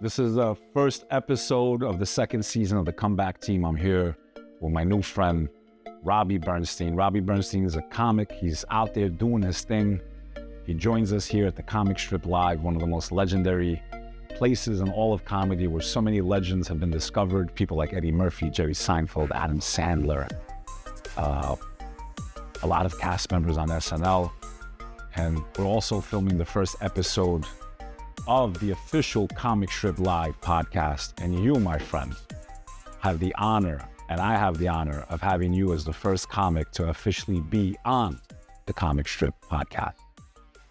This is the first episode of the second season of the Comeback Team. I'm here with my new friend, Robbie Bernstein. Robbie Bernstein is a comic. He's out there doing his thing. He joins us here at the Comic Strip Live, one of the most legendary places in all of comedy where so many legends have been discovered. People like Eddie Murphy, Jerry Seinfeld, Adam Sandler, a lot of cast members on SNL. And we're also filming the first episode of the official Comic Strip Live podcast. And you, my friend, have the honor, and I have the honor of having you as the first comic to officially be on the Comic Strip podcast.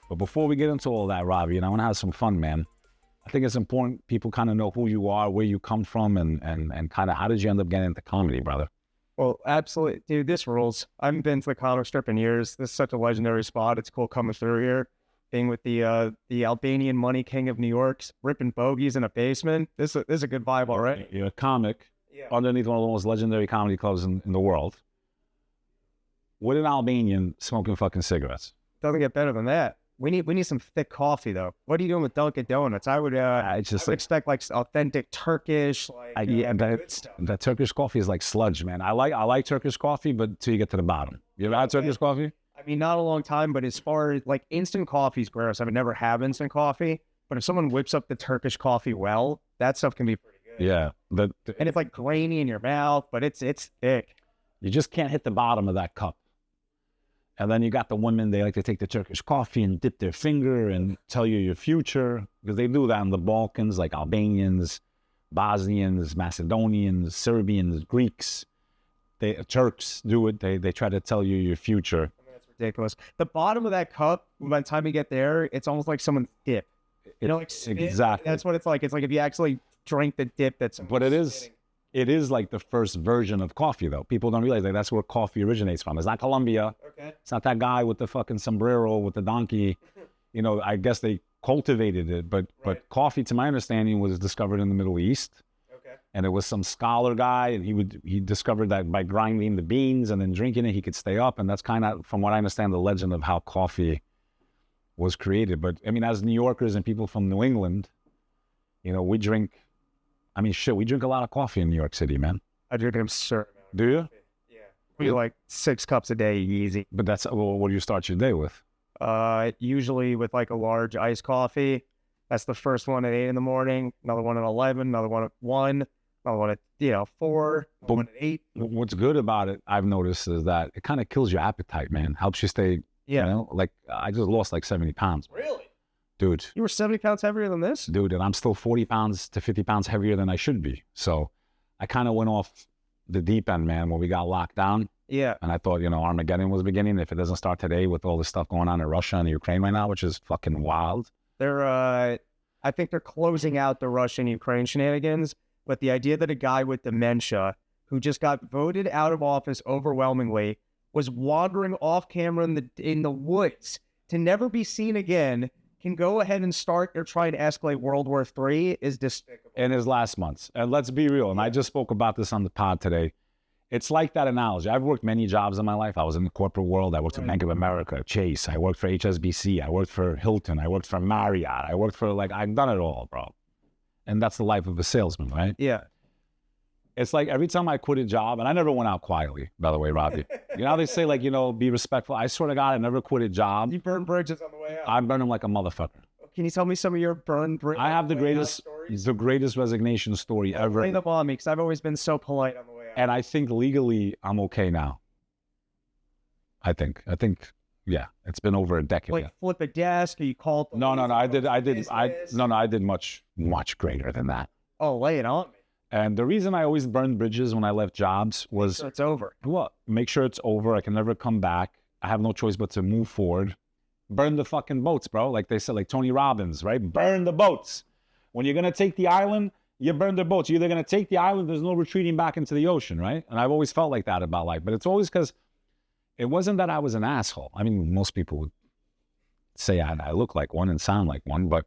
But before we get into all that, Robbie, and I want to have some fun, man. I think it's important people kind of know who you are, where you come from, and kind of how did you end up getting into comedy, brother? Well, absolutely. Dude, this rules. I haven't been to the Comic Strip in years. This is such a legendary spot. It's cool coming through here. Being with the Albanian money king of New York, ripping bogeys in a basement. This is a good vibe already. You're a comic underneath one of the most legendary comedy clubs in the world with an Albanian smoking fucking cigarettes. Doesn't get better than that. We need some thick coffee, though. What are you doing with Dunkin' Donuts? I would expect like authentic Turkish, that Turkish coffee is like sludge, man. I like Turkish coffee, but till you get to the bottom. You ever had Turkish coffee? I mean, not a long time, but as far as like instant coffee's gross. I would never have instant coffee, but if someone whips up the Turkish coffee well, that stuff can be pretty good. Yeah, and it's like grainy in your mouth, but it's thick. You just can't hit the bottom of that cup. And then you got the women, they like to take the Turkish coffee and dip their finger and tell you your future, because they do that in the Balkans, like Albanians, Bosnians, Macedonians, Serbians, Greeks. Turks do it. They try to tell you your future. I mean, that's ridiculous. The bottom of that cup, by the time you get there, it's almost like someone's dip. You know, like spit. Exactly. That's what it's like. It's like if you actually drink the dip that's. But it is like the first version of coffee, though. People don't realize that's where coffee originates from. It's not Colombia. Okay. It's not that guy with the fucking sombrero with the donkey. You know, I guess they cultivated it, but coffee, to my understanding, was discovered in the Middle East. Okay. And it was some scholar guy, and he discovered that by grinding the beans and then drinking it, he could stay up. And that's kind of, from what I understand, the legend of how coffee was created. But I mean, as New Yorkers and people from New England, you know, we drink a lot of coffee in New York City, man. I drink an absurd amount. Do you? Yeah. We like 6 cups a day, easy. But what do you start your day with? Usually with like a large iced coffee. That's the first one at 8 in the morning, another one at 11, another one at 1, another one at 4, one at 8. What's good about it, I've noticed, is that it kind of kills your appetite, man. Helps you stay, you know, like I just lost like 70 pounds. Really? Dude. You were 70 pounds heavier than this? Dude, and I'm still 40 pounds to 50 pounds heavier than I should be. So I kind of went off the deep end, man, when we got locked down. Yeah. And I thought, Armageddon was beginning. If it doesn't start today with all this stuff going on in Russia and Ukraine right now, which is fucking wild. I think they're closing out the Russian-Ukraine shenanigans, but the idea that a guy with dementia who just got voted out of office overwhelmingly was wandering off camera in the woods to never be seen again can go ahead and start or try to escalate World War III is despicable. In his last months. And let's be real, and I just spoke about this on the pod today. It's like that analogy. I've worked many jobs in my life. I was in the corporate world. I worked at Bank of America, Chase. I worked for HSBC. I worked for Hilton. I worked for Marriott. I worked for, I've done it all, bro. And that's the life of a salesman, right? Yeah. It's like every time I quit a job, and I never went out quietly, by the way, Robbie. You know how they say, be respectful? I swear to God, I never quit a job. You burn bridges on the way out. I burn them like a motherfucker. Can you tell me some of your burn bridges? I have the greatest resignation story ever. Lay them on me, because I've always been so polite on the way out. And I think legally, I'm okay now. I think, yeah, it's been over a decade. Like flip a desk, or you call it? No, I did much greater than that. Oh, lay it on me. And the reason I always burned bridges when I left jobs was... So it's over. What? Make sure it's over. I can never come back. I have no choice but to move forward. Burn the fucking boats, bro. Like they said, like Tony Robbins, right? Burn the boats. When you're going to take the island, you burn the boats. You're either going to take the island, there's no retreating back into the ocean, right? And I've always felt like that about life. But it's always because it wasn't that I was an asshole. I mean, most people would say I look like one and sound like one, but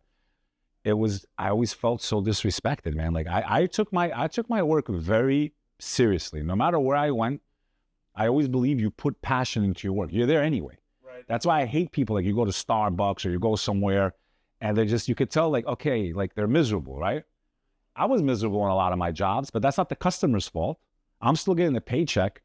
I always felt so disrespected, man. Like I took my work very seriously. No matter where I went, I always believe you put passion into your work. You're there anyway. Right. That's why I hate people, like you go to Starbucks or you go somewhere and they're just, you could tell like, okay, like they're miserable, right? I was miserable in a lot of my jobs, but that's not the customer's fault. I'm still getting a paycheck.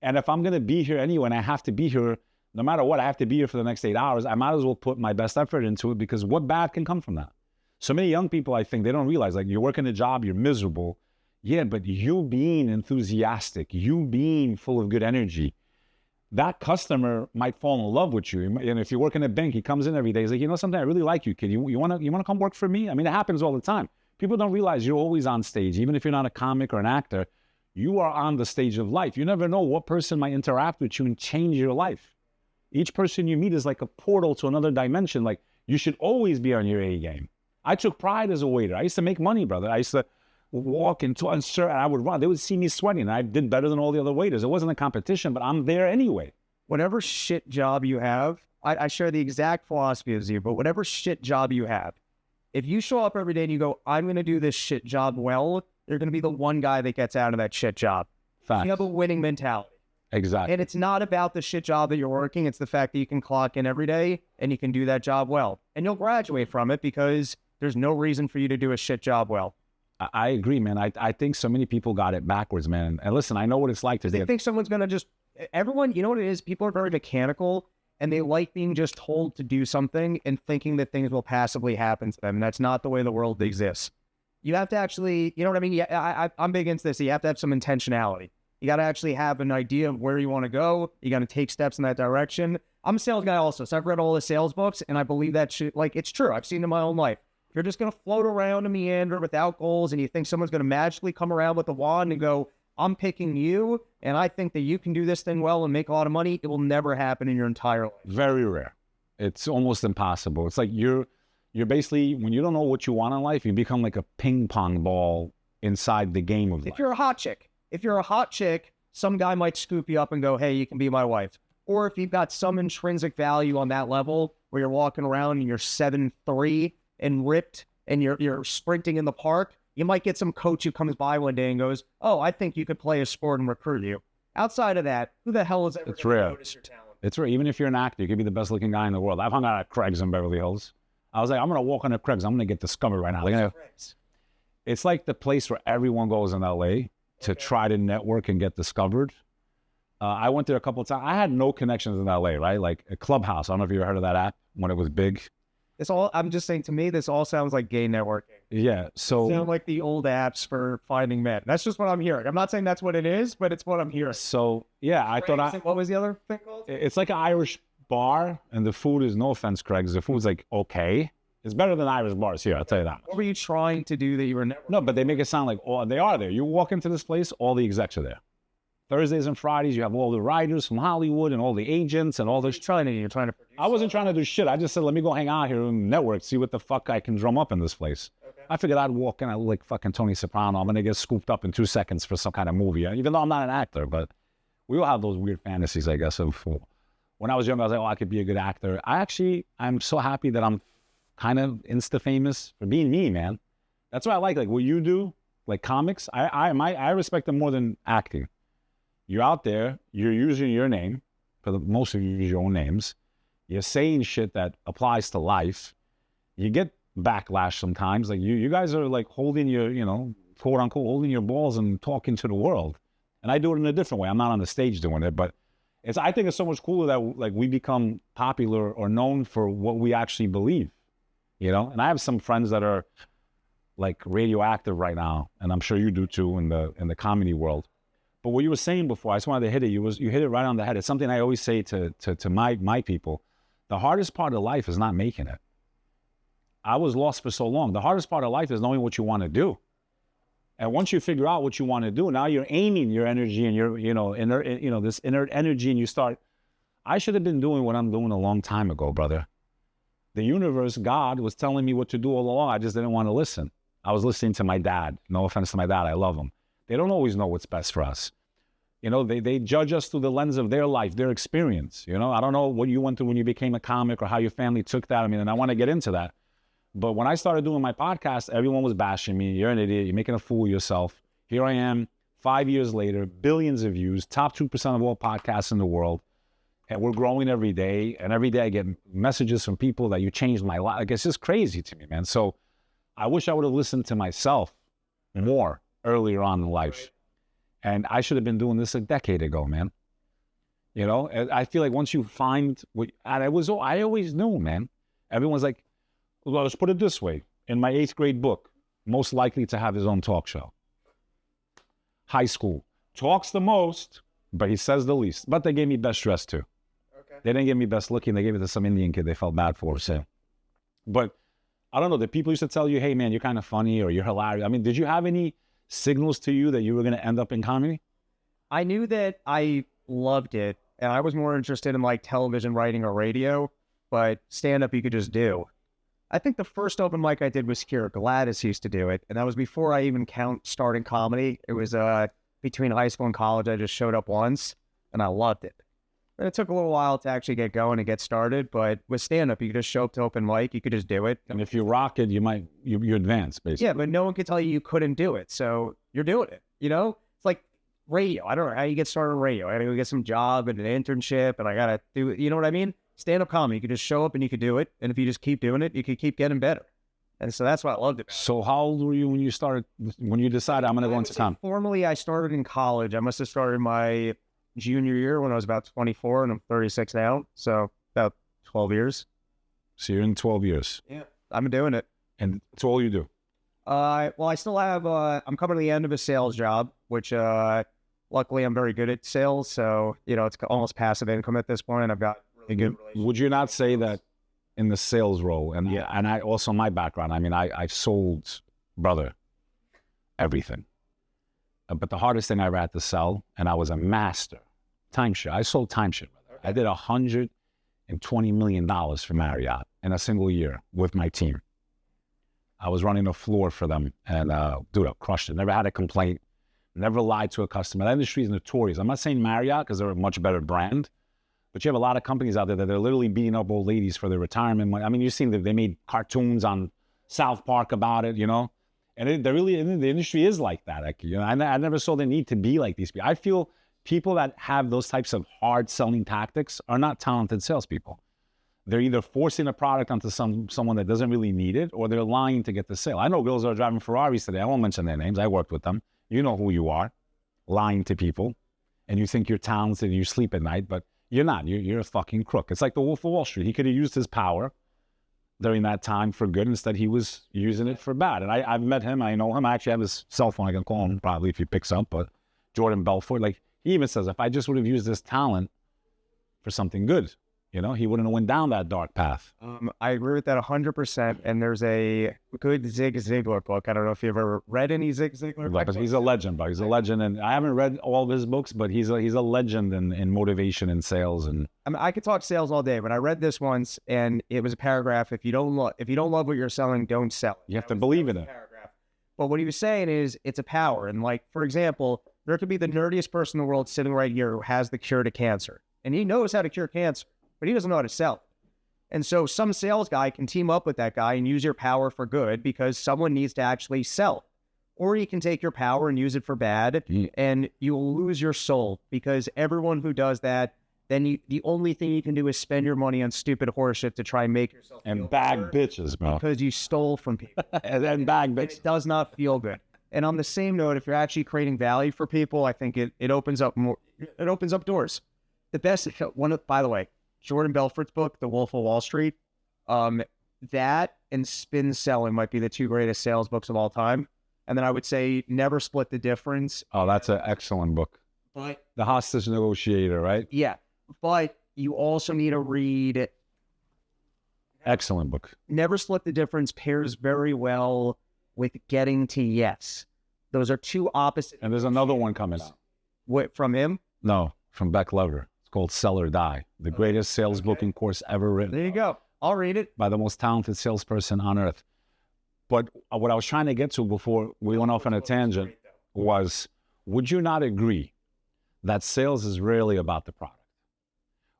And if I'm going to be here anyway, and I have to be here, no matter what, I have to be here for the next 8 hours, I might as well put my best effort into it, because what bad can come from that? So many young people, I think, they don't realize, like, you're working a job, you're miserable. Yeah, but you being enthusiastic, you being full of good energy, that customer might fall in love with you. And if you work in a bank, he comes in every day. He's like, you know something, I really like you, kid. You want to come work for me? I mean, it happens all the time. People don't realize you're always on stage. Even if you're not a comic or an actor, you are on the stage of life. You never know what person might interact with you and change your life. Each person you meet is like a portal to another dimension. Like, you should always be on your A game. I took pride as a waiter. I used to make money, brother. I used to walk into and serve, and I would run. They would see me sweating, and I did better than all the other waiters. It wasn't a competition, but I'm there anyway. Whatever shit job you have, I share the exact philosophy as you, but whatever shit job you have, if you show up every day and you go, I'm going to do this shit job well, you're going to be the one guy that gets out of that shit job. Facts. You have a winning mentality. Exactly. And it's not about the shit job that you're working. It's the fact that you can clock in every day and you can do that job well. And you'll graduate from it because there's no reason for you to do a shit job well. I agree, man. I think so many people got it backwards, man. And listen, I know what it's like to They think someone's going to just... Everyone, you know what it is? People are very mechanical, and they like being just told to do something and thinking that things will passively happen to them. And that's not the way the world exists. You have to actually, you know what I mean? Yeah, I'm big into this. You have to have some intentionality. You got to actually have an idea of where you want to go. You got to take steps in that direction. I'm a sales guy also, so I've read all the sales books, and I believe that shit, like, it's true. I've seen it in my own life. If you're just going to float around and meander without goals, and you think someone's going to magically come around with a wand and go, I'm picking you, and I think that you can do this thing well and make a lot of money, it will never happen in your entire life. Very rare. It's almost impossible. It's like you're basically, when you don't know what you want in life, you become like a ping pong ball inside the game of life. If you're a hot chick, some guy might scoop you up and go, hey, you can be my wife. Or if you've got some intrinsic value on that level where you're walking around and you're 7'3" and ripped and you're sprinting in the park, you might get some coach who comes by one day and goes, oh, I think you could play a sport and recruit you. Outside of that, who the hell is ever going to notice your talent? It's rare. Even if you're an actor, you could be the best looking guy in the world. I've hung out at Craig's in Beverly Hills. I was like, I'm going to walk on the Craig's. I'm going to get discovered right now. It's like the place where everyone goes in LA to try to network and get discovered. I went there a couple of times. I had no connections in LA, right? Like a Clubhouse. I don't know if you ever heard of that app when it was big. I'm just saying, to me, this all sounds like gay networking. Yeah, so... Sound like the old apps for finding men. That's just what I'm hearing. I'm not saying that's what it is, but it's what I'm hearing. So, yeah, What was the other thing called? It's like an Irish bar, and the food is, no offense, Craig, the food's like, okay. It's better than Irish bars here, I'll tell you that. What were you trying to do that you were never... No, but they make it sound like, they are there. You walk into this place, all the execs are there. Thursdays and Fridays, you have all the writers from Hollywood and all the agents and all this. You're trying to produce. I wasn't trying to do shit. I just said, let me go hang out here and network, see what the fuck I can drum up in this place. Okay. I figured I'd walk in, I look like fucking Tony Soprano. I'm going to get scooped up in 2 seconds for some kind of movie, even though I'm not an actor. But we all have those weird fantasies, I guess. Of when I was young, I was like, I could be a good actor. I'm so happy that I'm kind of Insta-famous for being me, man. That's what I like what you do, like comics. I respect them more than acting. You're out there, you're using your name, for most of you use your own names. You're saying shit that applies to life. You get backlash sometimes. Like you guys are like holding your, quote unquote, holding your balls and talking to the world. And I do it in a different way. I'm not on the stage doing it, but I think it's so much cooler that like we become popular or known for what we actually believe, And I have some friends that are like radioactive right now, and I'm sure you do too in the comedy world. But what you were saying before, I just wanted to hit it. You hit it right on the head. It's something I always say to my people. The hardest part of life is not making it. I was lost for so long. The hardest part of life is knowing what you want to do. And once you figure out what you want to do, now you're aiming your energy and your, this inert energy, and you start. I should have been doing what I'm doing a long time ago, brother. The universe, God, was telling me what to do all along. I just didn't want to listen. I was listening to my dad. No offense to my dad. I love him. They don't always know what's best for us. They judge us through the lens of their life, their experience. I don't know what you went through when you became a comic or how your family took that. And I want to get into that. But when I started doing my podcast, everyone was bashing me. You're an idiot. You're making a fool of yourself. Here I am, 5 years later, billions of views, top 2% of all podcasts in the world. And we're growing every day. And every day I get messages from people that you changed my life. Like, it's just crazy to me, man. So I wish I would have listened to myself more earlier on in life. And I should have been doing this a decade ago, man. You know, I feel like once you find what, and I always knew, man. Everyone's like, well, let's put it this way. In my 8th grade book, most likely to have his own talk show. High school. Talks the most, but he says the least. But they gave me best dressed too. Okay. They didn't give me best looking. They gave it to some Indian kid they felt bad for. So, but I don't know. Did people used to tell you, hey, man, you're kind of funny or you're hilarious? I mean, did you have any signals to you that you were going to end up in comedy? I knew that I loved it, and I was more interested in like television, writing, or radio, but stand-up you could just do. I think the first open mic I did was here. Gladys used to do it, and that was before I even starting comedy. It was between high school and college. I just showed up once, and I loved it. And it took a little while to actually get going and get started, but with stand-up, you could just show up to open mic, you could just do it. And if you rock it, you advance, basically. Yeah, but no one could tell you couldn't do it, so you're doing it, you know? It's like radio. I don't know how you get started in radio. I gotta go get some job and an internship, and I gotta do it, you know what I mean? Stand-up comedy, you could just show up and you could do it, and if you just keep doing it, you could keep getting better. And so that's what I loved about it. So how old were you when you decided I'm gonna go into comedy? Formally, I started in college. I must have started my junior year when I was about 24, and I'm 36 now, so about 12 years. So you're in 12 years. Yeah, I'm doing it. And it's all you do? Well, I still have, I'm coming to the end of a sales job, which luckily I'm very good at sales, so, you know, it's almost passive income at this point. I've got really good relationships. Would you not say that in the sales role, and yeah, and I also my background, I mean, I sold, brother, everything. But the hardest thing I ever had to sell, and I was a master, timeshare. I sold timeshare, brother. I did $120 million for Marriott in a single year with my team. I was running a floor for them, and dude, I crushed it. Never had a complaint, never lied to a customer. That industry is notorious. I'm not saying Marriott because they're a much better brand, but you have a lot of companies out there that are literally beating up old ladies for their retirement money. I mean, you've seen that they made cartoons on South Park about it, you know? And the industry is like that. Like, you know, I never saw the need to be like these people. I feel people that have those types of hard selling tactics are not talented salespeople. They're either forcing a product onto someone that doesn't really need it, or they're lying to get the sale. I know girls that are driving Ferraris today. I won't mention their names. I worked with them. You know who you are, lying to people, and you think you're talented and you sleep at night, but you're not. You're a fucking crook. It's like the Wolf of Wall Street. He could have used his power during that time for good. Instead, he was using it for bad. And I've met him. I know him. I actually have his cell phone. I can call him probably if he picks up. But Jordan Belfort, like, he even says, if I just would have used this talent for something good, you know, he wouldn't have went down that dark path. I agree with that 100%. And there's a good Zig Ziglar book. I don't know if you've ever read any Zig Ziglar books. But he's a legend, bro. He's a legend. And I haven't read all of his books, but he's a legend in motivation and sales. And I mean, I could talk sales all day, but I read this once, and it was a paragraph. If you don't love what you're selling, don't sell it. You have to believe in it. But what he was saying is it's a power. And like, for example, there could be the nerdiest person in the world sitting right here who has the cure to cancer. And he knows how to cure cancer, but he doesn't know how to sell it. And so some sales guy can team up with that guy and use your power for good because someone needs to actually sell it. Or you can take your power and use it for bad, and you'll lose your soul because everyone who does that, then the only thing you can do is spend your money on stupid horseshit to try and make yourself and bag bitches, bro. Because you stole from people. And then bag bitches. It does not feel good. And on the same note, if you're actually creating value for people, I think it opens up more. It opens up doors. The best one, by the way, Jordan Belfort's book, The Wolf of Wall Street, that and Spin Selling might be the two greatest sales books of all time. And then I would say Never Split the Difference. Oh, that's an excellent book. But The Hostage Negotiator, right? Yeah. But you also need to read. Excellent book. Never Split the Difference pairs very well with Getting to Yes. Those are two opposite. And there's another one coming out. What, from him? No, from Bek Lover. It's called Sell or Die, the greatest sales booking course ever written. There you go. I'll read it. By the most talented salesperson on earth. But what I was trying to get to before we went off on a tangent was, would you not agree that sales is rarely about the product?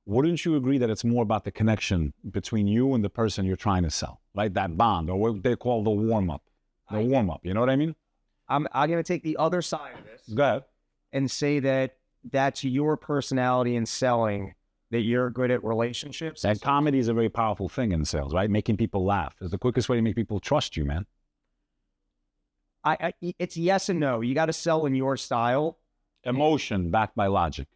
Wouldn't you agree that it's more about the connection between you and the person you're trying to sell, right? That bond, or what they call the warm-up. The warm-up, you know what I mean? I'm going to take the other side of this. Go ahead. And say that that's your personality in selling, that you're good at relationships. And comedy is a very powerful thing in sales, right? Making people laugh is the quickest way to make people trust you, man. It's yes and no. You got to sell in your style. Emotion backed by logic.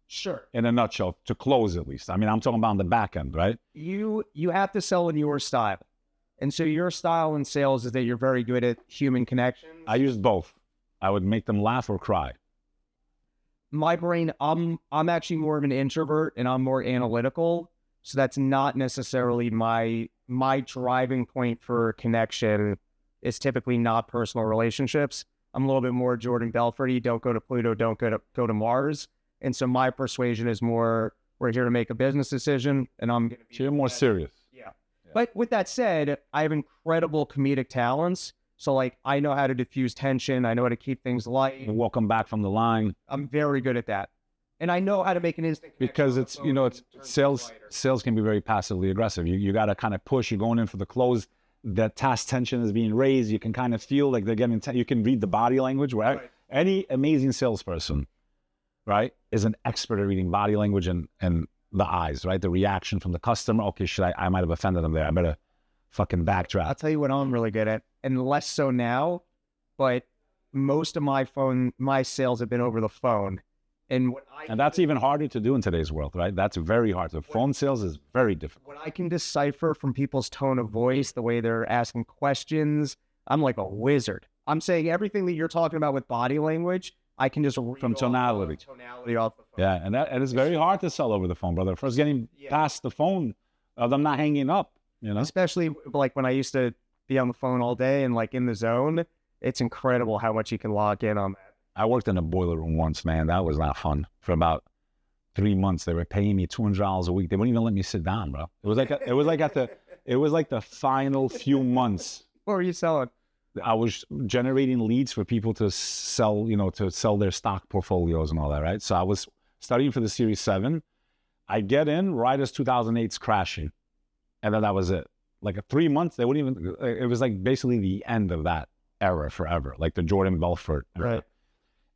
Sure. In a nutshell, to close at least. I mean, I'm talking about on the back end, right? You have to sell in your style. And so your style in sales is that you're very good at human connections. I used both. I would make them laugh or cry. My brain, I'm actually more of an introvert and I'm more analytical. So that's not necessarily my driving point for connection. Is typically not personal relationships. I'm a little bit more Jordan Belforty. Don't go to Pluto, don't go to Mars. And so my persuasion is more, we're here to make a business decision, and I'm going to be... So you're more serious. Yeah. But with that said, I have incredible comedic talents. So, like, I know how to diffuse tension. I know how to keep things light. And welcome back from the line. I'm very good at that. And I know how to make an instant connection. Because it's, you know, it's sales can be very passively aggressive. You got to kind of push. You're going in for the close. That task tension is being raised. You can kind of feel like they're getting, you can read the body language, right? Any amazing salesperson, right, is an expert at reading body language and the eyes, right? The reaction from the customer. Okay, I might have offended them there. I better fucking backtrack. I'll tell you what I'm really good at, and less so now, but most of my sales have been over the phone. And that's even harder to do in today's world, right? That's very hard. The phone sales is very difficult. When I can decipher from people's tone of voice, the way they're asking questions, I'm like a wizard. I'm saying everything that you're talking about with body language, I can just read from tonality off the phone. Yeah, and it's very hard to sell over the phone, brother. First getting past the phone, them not hanging up, you know? Especially like when I used to be on the phone all day and like in the zone, it's incredible how much you can lock in on that. I worked in a boiler room once, man. That was not fun. For about 3 months, they were paying me $200 a week. They wouldn't even let me sit down, bro. It was like the final few months. What were you selling? I was generating leads for people to sell, to sell their stock portfolios and all that, right? So I was studying for the Series 7. I get in right as 2008's crashing. And then that was it. Like 3 months, they wouldn't even, it was like basically the end of that era forever, like the Jordan Belfort era. Right.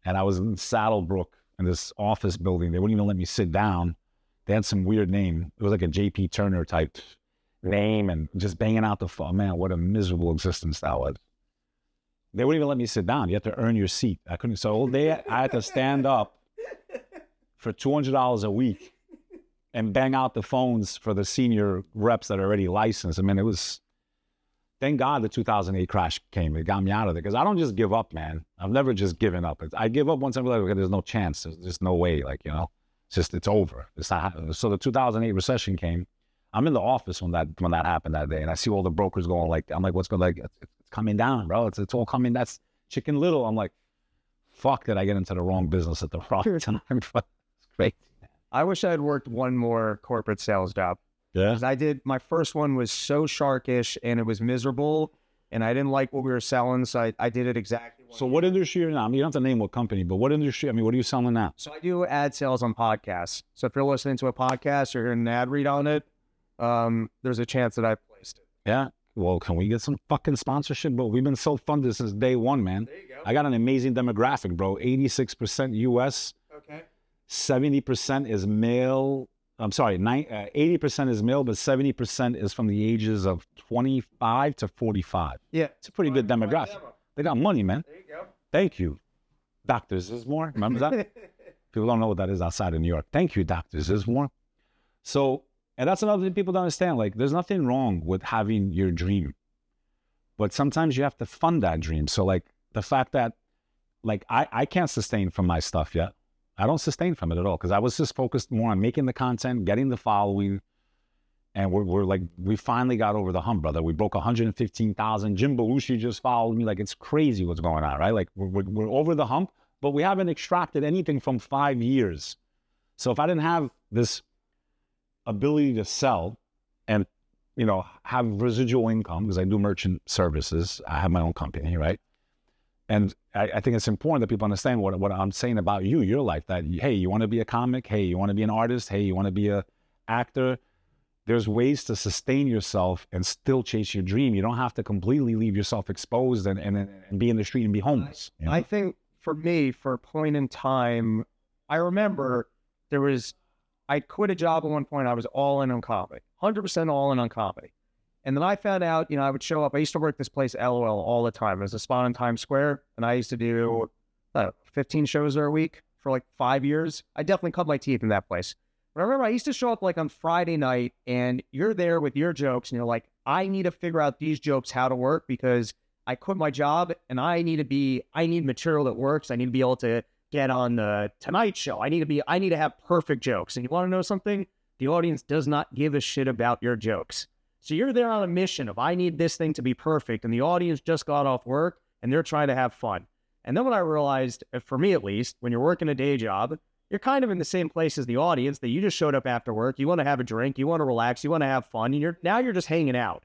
And I was in Saddlebrook in this office building. They wouldn't even let me sit down. They had some weird name. It was like a J.P. Turner type name and just banging out the phone. Man, what a miserable existence that was. They wouldn't even let me sit down. You have to earn your seat. I couldn't. So all day I had to stand up for $200 a week and bang out the phones for the senior reps that are already licensed. I mean, it was... Thank God the 2008 crash came. It got me out of there because I don't just give up, man. I've never just given up. I give up once I'm like, okay, there's no chance. There's just no way. Like, it's over. It's not happening. So the 2008 recession came. I'm in the office when that happened that day, and I see all the brokers going like, I'm like, what's going like? It's coming down, bro. It's all coming. That's Chicken Little. I'm like, fuck, did I get into the wrong business at the wrong time? It's crazy. I wish I had worked one more corporate sales job. Yeah. Because my first one was so sharkish and it was miserable and I didn't like what we were selling. So I did it exactly. So what industry are you now? I mean, you don't have to name what company, but what industry? I mean, what are you selling now? So I do ad sales on podcasts. So if you're listening to a podcast or hearing an ad read on it, there's a chance that I placed it. Yeah. Well, can we get some fucking sponsorship, bro? We've been so funded since day one, man. There you go. I got an amazing demographic, bro. 86% U.S. Okay. 70% is male. I'm sorry, 80% is male, but 70% is from the ages of 25 to 45. Yeah. It's a pretty good demographic. They got money, man. There you go. Thank you. Dr. Zismore. Remember that? People don't know what that is outside of New York. Thank you, Dr. Zismore. So, and that's another thing people don't understand. Like, there's nothing wrong with having your dream. But sometimes you have to fund that dream. So, like, the fact that, like, I can't sustain from my stuff yet. I don't sustain from it at all because I was just focused more on making the content, getting the following, and we're like, we finally got over the hump, brother. We broke 115,000. Jim Belushi just followed me. Like, it's crazy what's going on, right? Like, we're over the hump, but we haven't extracted anything from 5 years. So if I didn't have this ability to sell and, have residual income, because I do merchant services, I have my own company, right? And I think it's important that people understand what I'm saying about your life, that, hey, you want to be a comic? Hey, you want to be an artist? Hey, you want to be a actor? There's ways to sustain yourself and still chase your dream. You don't have to completely leave yourself exposed and be in the street and be homeless. I think for me, for a point in time, I remember I quit a job at one point. I was all in on comedy, 100% all in on comedy. And then I found out, I would show up. I used to work this place, LOL, all the time. It was a spot in Times Square. And I used to do 15 shows there a week for like 5 years. I definitely cut my teeth in that place. But I remember I used to show up like on Friday night and you're there with your jokes and you're like, I need to figure out these jokes, how to work, because I quit my job and I need material that works. I need to be able to get on the Tonight Show. I need to have perfect jokes. And you want to know something? The audience does not give a shit about your jokes. So you're there on a mission of, I need this thing to be perfect. And the audience just got off work and they're trying to have fun. And then when I realized, for me at least, when you're working a day job, you're kind of in the same place as the audience, that you just showed up after work. You want to have a drink, you want to relax, you want to have fun, and you're just hanging out.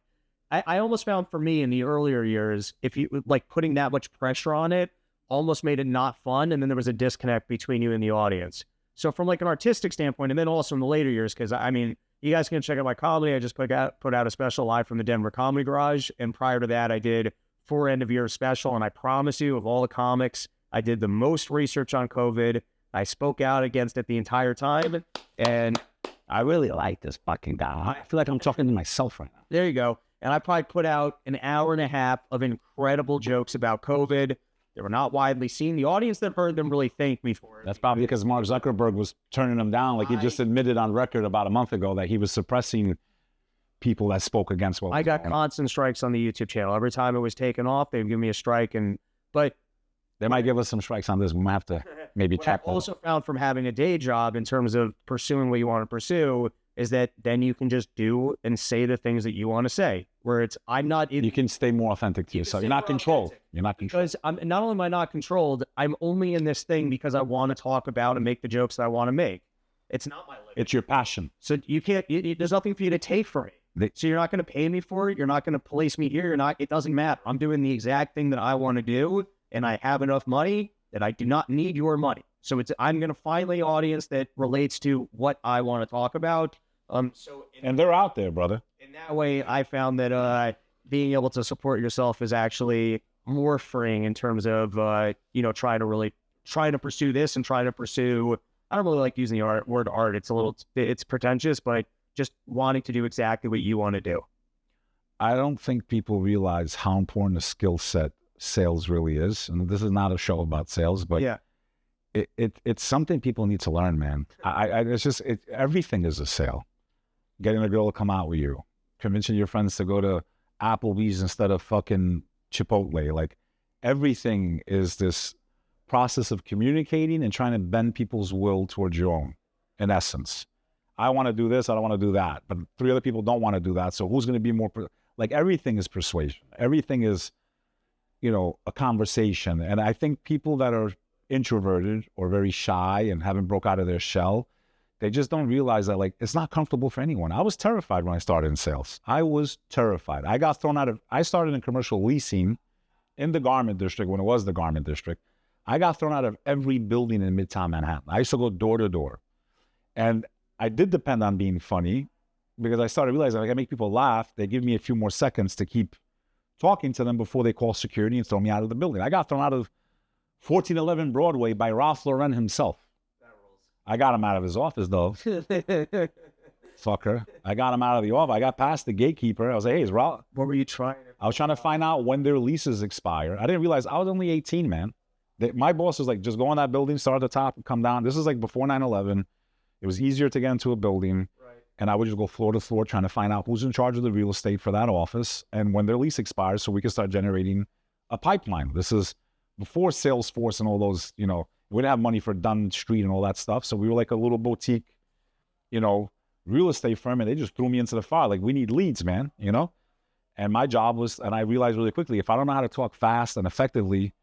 I almost found for me in the earlier years, if you like putting that much pressure on it, almost made it not fun, and then there was a disconnect between you and the audience. So from like an artistic standpoint, and then also in the later years, because I mean, you guys can check out my comedy. I just put out a special live from the Denver Comedy Garage, and prior to that, I did 4 end-of-year special, and I promise you, of all the comics, I did the most research on COVID. I spoke out against it the entire time, and I really like this fucking guy. I feel like I'm talking to myself right now. There you go. And I probably put out an hour and a half of incredible jokes about COVID. They were not widely seen. The audience that heard them really thanked me for it. That's probably because Mark Zuckerberg was turning them down. Like he just admitted on record about a month ago that he was suppressing people that spoke against what was I got going on. constant strikes on the YouTube channel. Every time it was taken off, they'd give me a strike. But they might give us some strikes on this. We might have to maybe what check. I've also found from having a day job in terms of pursuing what you want to pursue is that then you can just do and say the things that you want to say. Where it's, you can stay more authentic to yourself. You're not controlled. You're not controlled. Because not only am I not controlled, I'm only in this thing because I want to talk about and make the jokes that I want to make. It's not my living. It's your passion. So you can't, there's nothing for you to take from me. So you're not going to pay me for it. You're not going to place me here. It doesn't matter. I'm doing the exact thing that I want to do. And I have enough money that I do not need your money. So I'm going to find the audience that relates to what I want to talk about. And they're out there, brother. In that way, I found that being able to support yourself is actually more freeing in terms of, trying to pursue this and trying to pursue, I don't really like using the word art. It's pretentious, but just wanting to do exactly what you want to do. I don't think people realize how important a skill set sales really is. And this is not a show about sales, but yeah, it's something people need to learn, man. Everything is a sale. Getting a girl to come out with you, convincing your friends to go to Applebee's instead of fucking Chipotle. Like everything is this process of communicating and trying to bend people's will towards your own, in essence. I want to do this, I don't want to do that. But 3 other people don't want to do that. So who's going to be more, like everything is persuasion. Everything is, a conversation. And I think people that are introverted or very shy and haven't broke out of their shell, they just don't realize that, like, it's not comfortable for anyone. I was terrified when I started in sales. I was terrified. I started in commercial leasing in the garment district when it was the garment district. I got thrown out of every building in Midtown Manhattan. I used to go door to door. And I did depend on being funny because I started realizing I can make people laugh. They give me a few more seconds to keep talking to them before they call security and throw me out of the building. I got thrown out of 1411 Broadway by Ralph Lauren himself. I got him out of his office, though. Fucker. I got him out of the office. I got past the gatekeeper. I was like, hey, is Ralph? What were you trying? I was trying to find out when their leases expire. I didn't realize I was only 18, man. My boss was like, just go in that building, start at the top, and come down. This is like before 9/11. It was easier to get into a building. Right. And I would just go floor to floor trying to find out who's in charge of the real estate for that office and when their lease expires so we can start generating a pipeline. This is before Salesforce and all those, we didn't have money for Dunn Street and all that stuff. So we were like a little boutique, real estate firm, and they just threw me into the fire. Like, we need leads, man, And my job was, and I realized really quickly, if I don't know how to talk fast and effectively,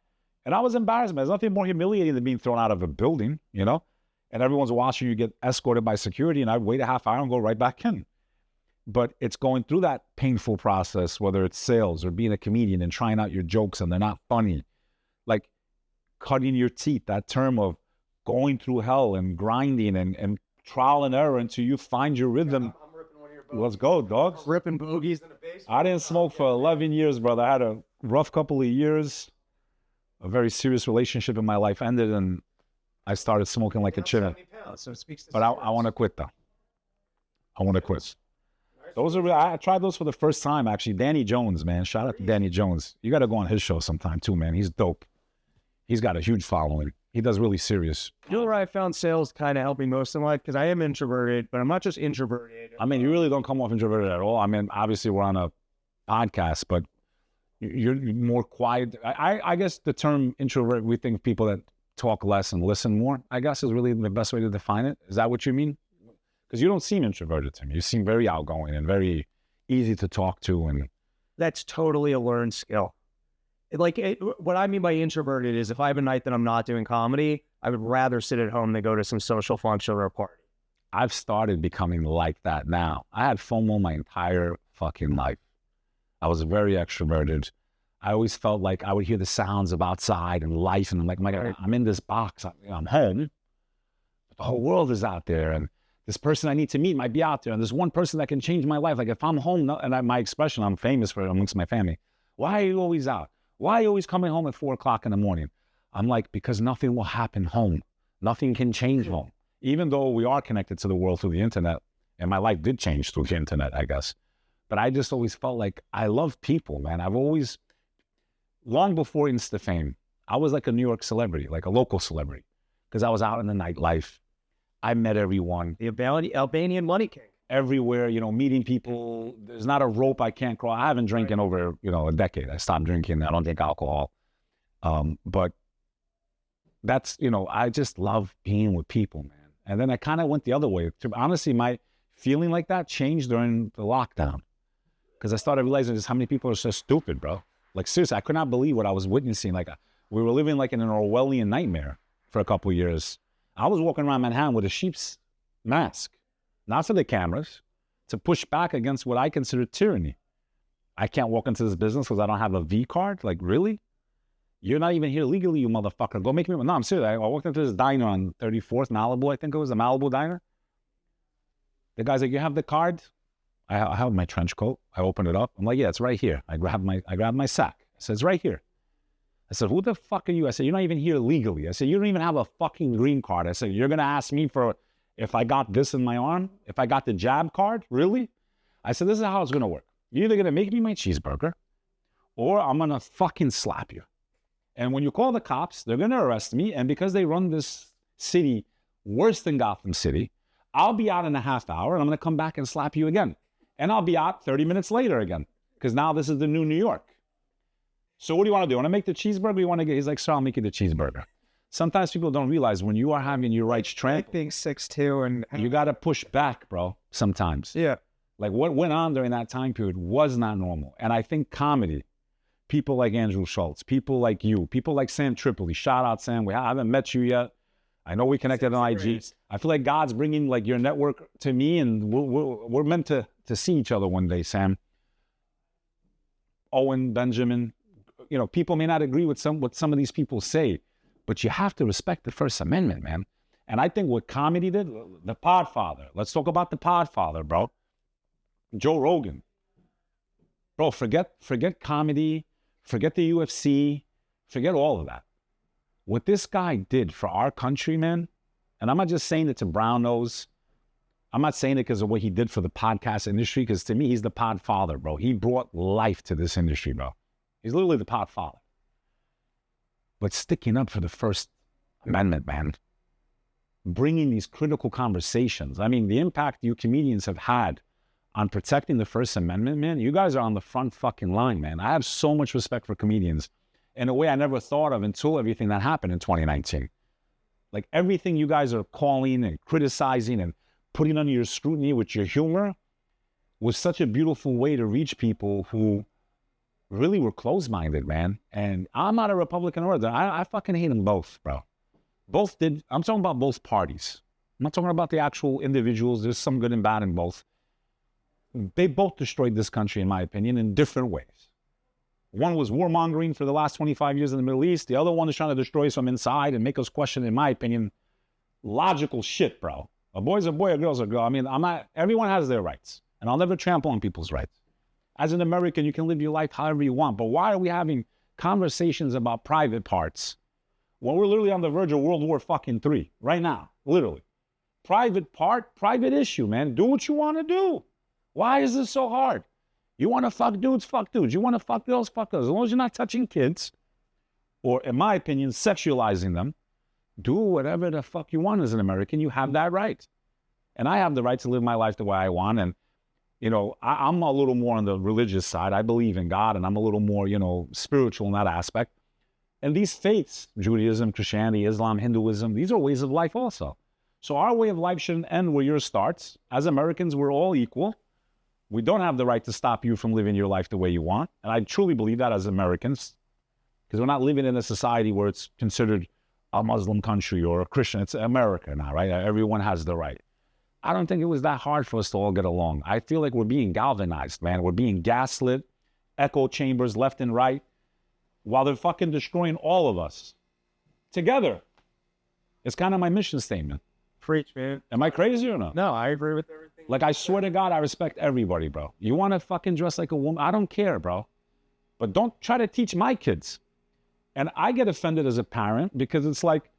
and I was embarrassed, man. There's nothing more humiliating than being thrown out of a building, and everyone's watching you get escorted by security, and I'd wait a half hour and go right back in. But it's going through that painful process, whether it's sales or being a comedian and trying out your jokes and they're not funny. Like, cutting your teeth, that term of going through hell and grinding and trial and error until you find your rhythm. I'm ripping one of your bogeys. Let's go, dogs. Ripping bogeys in the basement. I didn't smoke for 11 years, brother. I had a rough couple of years. A very serious relationship in my life ended, and I started smoking like a chicken. So it speaks to But I want to quit, though. I want to quit. Those are I tried those for the first time, actually. Danny Jones, man. Shout out to Danny Jones. You got to go on his show sometime, too, man. He's dope. He's got a huge following. He does really serious. You know where I found sales kind of helping most in life? Because I am introverted, but I'm not just introverted. I mean, you really don't come off introverted at all. I mean, obviously, we're on a podcast, but you're more quiet. I guess the term introvert, we think people that talk less and listen more, I guess is really the best way to define it. Is that what you mean? Because you don't seem introverted to me. You seem very outgoing and very easy to talk to. And that's totally a learned skill. What I mean by introverted is if I have a night that I'm not doing comedy, I would rather sit at home than go to some social function or a party. I've started becoming like that now. I had FOMO my entire fucking life. I was very extroverted. I always felt like I would hear the sounds of outside and life, and I'm like, my God, I'm in this box. I'm home. But the whole world is out there, and this person I need to meet might be out there, and there's one person that can change my life. Like if I'm home, and my expression, I'm famous for it amongst my family. Why are you always out? Why are you always coming home at 4 o'clock in the morning? I'm like, because nothing will happen home. Nothing can change home. Even though we are connected to the world through the internet, and my life did change through the internet, I guess. But I just always felt like I love people, man. I've always, long before Insta fame, I was like a New York celebrity, like a local celebrity, because I was out in the nightlife. I met everyone. The Albanian money king. Everywhere, meeting people. There's not a rope I can't cross. I haven't drank in over, a decade. I stopped drinking. I don't drink alcohol. But that's, I just love being with people, man. And then I kind of went the other way. Honestly, my feeling like that changed during the lockdown. Because I started realizing just how many people are so stupid, bro. Like, seriously, I could not believe what I was witnessing. Like, we were living like in an Orwellian nightmare for a couple of years. I was walking around Manhattan with a sheep's mask. Not to the cameras, to push back against what I consider tyranny. I can't walk into this business because I don't have a V card? Like, really? You're not even here legally, you motherfucker. Go make me... No, I'm serious. I walked into this diner on 34th Malibu, I think it was, a Malibu diner. The guy's like, you have the card? I have my trench coat. I open it up. I'm like, yeah, it's right here. I grabbed my sack. I said, it's right here. I said, who the fuck are you? I said, you're not even here legally. I said, you don't even have a fucking green card. I said, you're going to ask me for... if I got this in my arm, if I got the jab card, really? I said, this is how it's going to work. You're either going to make me my cheeseburger or I'm going to fucking slap you. And when you call the cops, they're going to arrest me. And because they run this city worse than Gotham City, I'll be out in a half hour and I'm going to come back and slap you again. And I'll be out 30 minutes later again because now this is the new New York. So what do you want to do? Want to make the cheeseburger? You want to get? He's like, sir, I'll make you the cheeseburger. Sometimes people don't realize when you are having your rights trampled, being 6'2" and you got to push back, bro, sometimes. Yeah. Like what went on during that time period was not normal. And I think comedy, people like Andrew Schulz, people like you, people like Sam Tripoli, shout out Sam, I haven't met you yet. I know we connected on IG. I feel like God's bringing like your network to me and we're meant to see each other one day, Sam. Owen, Benjamin, people may not agree with what some of these people say, but you have to respect the First Amendment, man. And I think what comedy did, the Podfather. Let's talk about the Podfather, bro. Joe Rogan. Bro, forget comedy, forget the UFC, forget all of that. What this guy did for our country, man, and I'm not just saying it to brown nose. I'm not saying it because of what he did for the podcast industry, because to me, he's the Podfather, bro. He brought life to this industry, bro. He's literally the Podfather. But sticking up for the First Amendment, man, bringing these critical conversations. I mean, the impact you comedians have had on protecting the First Amendment, man, you guys are on the front fucking line, man. I have so much respect for comedians in a way I never thought of until everything that happened in 2019. Like everything you guys are calling and criticizing and putting under your scrutiny with your humor was such a beautiful way to reach people who really were closed-minded, man. And I'm not a Republican or I fucking hate them both, bro. Both did. I'm talking about both parties. I'm not talking about the actual individuals. There's some good and bad in both. They both destroyed this country, in my opinion, in different ways. One was warmongering for the last 25 years in the Middle East. The other one is trying to destroy us from inside and make us question, in my opinion, logical shit, bro. A boy's a boy, a girl's a girl. I mean, everyone has their rights, and I'll never trample on people's rights. As an American, you can live your life however you want, but why are we having conversations about private parts when we're literally on the verge of World War fucking III right now, literally? Private part, private issue, man. Do what you want to do. Why is this so hard? You want to fuck dudes? Fuck dudes. You want to fuck girls? Fuck girls. As long as you're not touching kids, or in my opinion, sexualizing them, do whatever the fuck you want as an American. You have that right. And I have the right to live my life the way I want. And, you know, I'm a little more on the religious side. I believe in God, and I'm a little more, you know, spiritual in that aspect. And these faiths, Judaism, Christianity, Islam, Hinduism, these are ways of life also. So our way of life shouldn't end where yours starts. As Americans, we're all equal. We don't have the right to stop you from living your life the way you want. And I truly believe that as Americans, because we're not living in a society where it's considered a Muslim country or a Christian. It's America now, right? Everyone has the right. I don't think it was that hard for us to all get along. I feel like we're being galvanized, man. We're being gaslit, echo chambers left and right, while they're fucking destroying all of us together. It's kind of my mission statement. Preach, man. Am I crazy or not? No, I agree with everything. Like, I swear to God, I respect everybody, bro. You want to fucking dress like a woman? I don't care, bro. But don't try to teach my kids. And I get offended as a parent because it's like,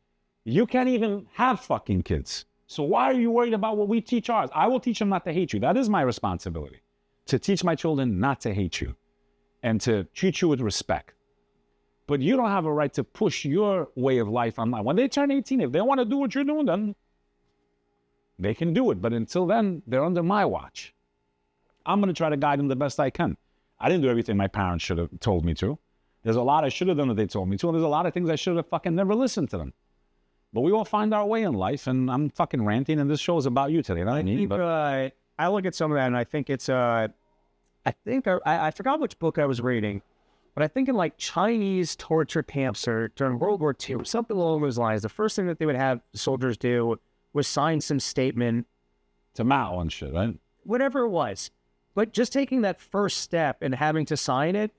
you can't even have fucking kids. So why are you worried about what we teach ours? I will teach them not to hate you. That is my responsibility, to teach my children not to hate you and to treat you with respect. But you don't have a right to push your way of life on mine. When they turn 18, if they want to do what you're doing, then they can do it. But until then, they're under my watch. I'm going to try to guide them the best I can. I didn't do everything my parents should have told me to. There's a lot I should have done that they told me to, and there's a lot of things I should have fucking never listened to them. But we all find our way in life, and I'm fucking ranting, and this show is about you today. You know what I mean? I look at some of that, and I think it's, I forgot which book I was reading, but I think in like Chinese torture camps or during World War II, something along those lines, the first thing that they would have soldiers do was sign some statement. To Mao and shit, right? Whatever it was. But just taking that first step and having to sign it,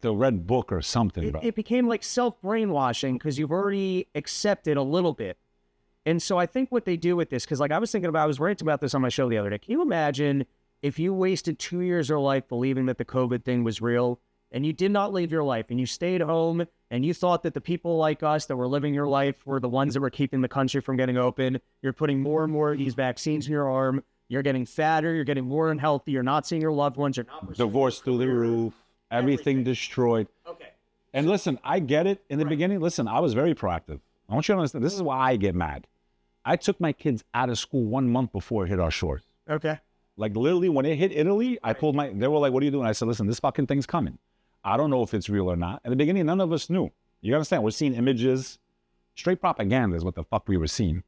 The Red Book or something, bro. it became like self-brainwashing because you've already accepted a little bit. And so I think what they do with this, because like I was ranting about this on my show the other day. Can you imagine if you wasted 2 years of your life believing that the COVID thing was real and you did not live your life and you stayed home and you thought that the people like us that were living your life were the ones that were keeping the country from getting open? You're putting more and more of these vaccines in your arm. You're getting fatter. You're getting more unhealthy. You're not seeing your loved ones. You're not divorced through the roof. Everything destroyed. Okay. And listen, I get it in the beginning. Listen, I was very proactive. I want you to understand, this is why I get mad. I took my kids out of school 1 month before it hit our shores. Okay. Like literally when it hit Italy, they were like, what are you doing? I said, listen, this fucking thing's coming. I don't know if it's real or not. In the beginning, none of us knew. You understand? We're seeing images. Straight propaganda is what the fuck we were seeing.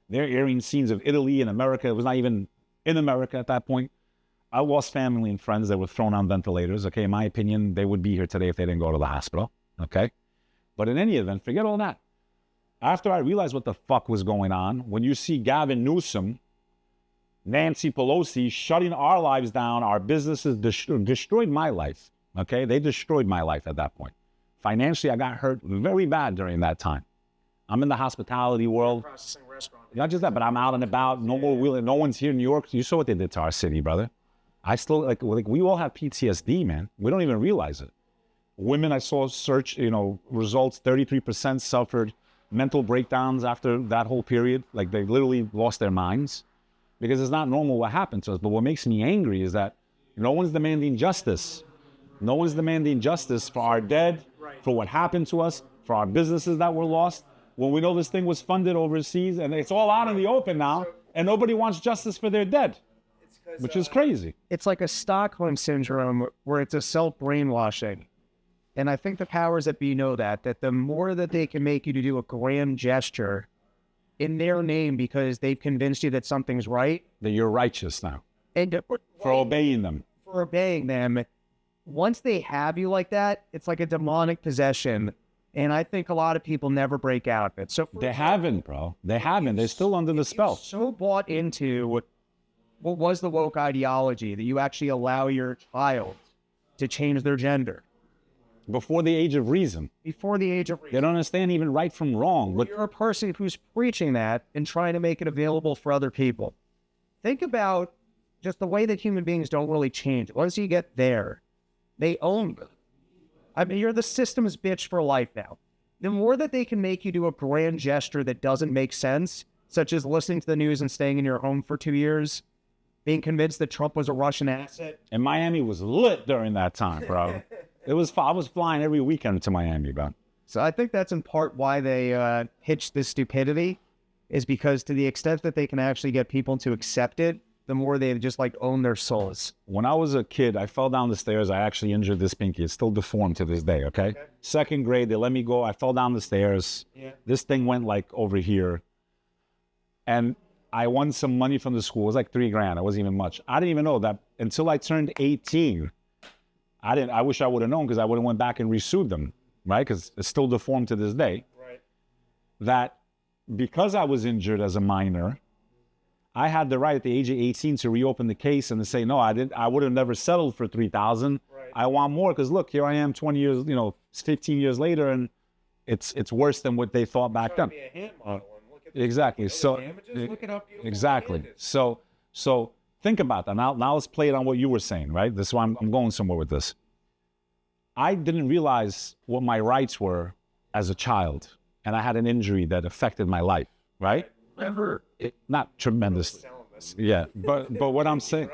They're airing scenes of Italy and America. It was not even in America at that point. I lost family and friends that were thrown on ventilators. Okay, in my opinion, they would be here today if they didn't go to the hospital. Okay? But in any event, forget all that. After I realized what the fuck was going on, when you see Gavin Newsom, Nancy Pelosi shutting our lives down, our businesses destroyed my life. Okay? They destroyed my life at that point. Financially, I got hurt very bad during that time. I'm in the hospitality world. Not just that, but I'm out and about. No more wheeling. No one's here in New York. You saw what they did to our city, brother. I still, like we all have PTSD, man. We don't even realize it. Women, I saw search, results, 33% suffered mental breakdowns after that whole period. Like they literally lost their minds because it's not normal what happened to us. But what makes me angry is that no one's demanding justice. No one's demanding justice for our dead, for what happened to us, for our businesses that were lost. When we know this thing was funded overseas and it's all out in the open now and nobody wants justice for their dead. Which is crazy. It's like a Stockholm syndrome where it's a self-brainwashing. And I think the powers that be know that the more that they can make you to do a grand gesture in their name because they've convinced you that something's right. That you're righteous now. And for obeying them. For obeying them. Once they have you like that, it's like a demonic possession. And I think a lot of people never break out of it. So they haven't, bro. They haven't. They're still under the spell. So bought into what was the woke ideology that you actually allow your child to change their gender. Before the age of reason. Before the age of reason. They don't understand even right from wrong. But you're a person who's preaching that and trying to make it available for other people. Think about just the way that human beings don't really change. Once you get there, they own it. I mean, you're the system's bitch for life now. The more that they can make you do a grand gesture that doesn't make sense, such as listening to the news and staying in your home for 2 years, being convinced that Trump was a Russian asset. And Miami was lit during that time, bro. I was flying every weekend to Miami, bro. So I think that's in part why they pitched this stupidity, is because to the extent that they can actually get people to accept it, the more they just like own their souls. When I was a kid, I fell down the stairs. I actually injured this pinky. It's still deformed to this day, okay? Second grade, they let me go. I fell down the stairs. Yeah. This thing went like over here. And I won some money from the school. It was like $3,000. It wasn't even much. I didn't even know that until I turned 18. I wish I would have known, because I would have went back and resued them, right? Because it's still deformed to this day. Right. That because I was injured as a minor, I had the right at the age of 18 to reopen the case and to say, no, I would have never settled for $3,000. Right. I want more, because look, here I am 20 years, 15 years later, and it's worse than what they thought back then. Exactly. So exactly. So think about that. Now let's play it on what you were saying, right? This is why I'm going somewhere with this. I didn't realize what my rights were as a child, and I had an injury that affected my life, right? Not tremendous. Yeah, but what I'm saying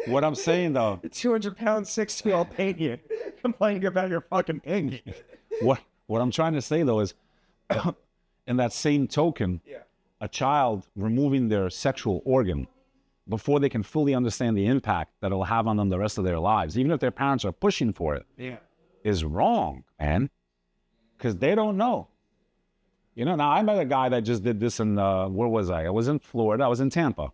though, 200-pound 6-year-old painting, complaining about your fucking pinky. What I'm trying to say though is, in that same token, a child removing their sexual organ before they can fully understand the impact that it'll have on them the rest of their lives, even if their parents are pushing for it, is wrong, man, because they don't know. Now I met a guy that just did this in, where was I? I was in Florida. I was in Tampa.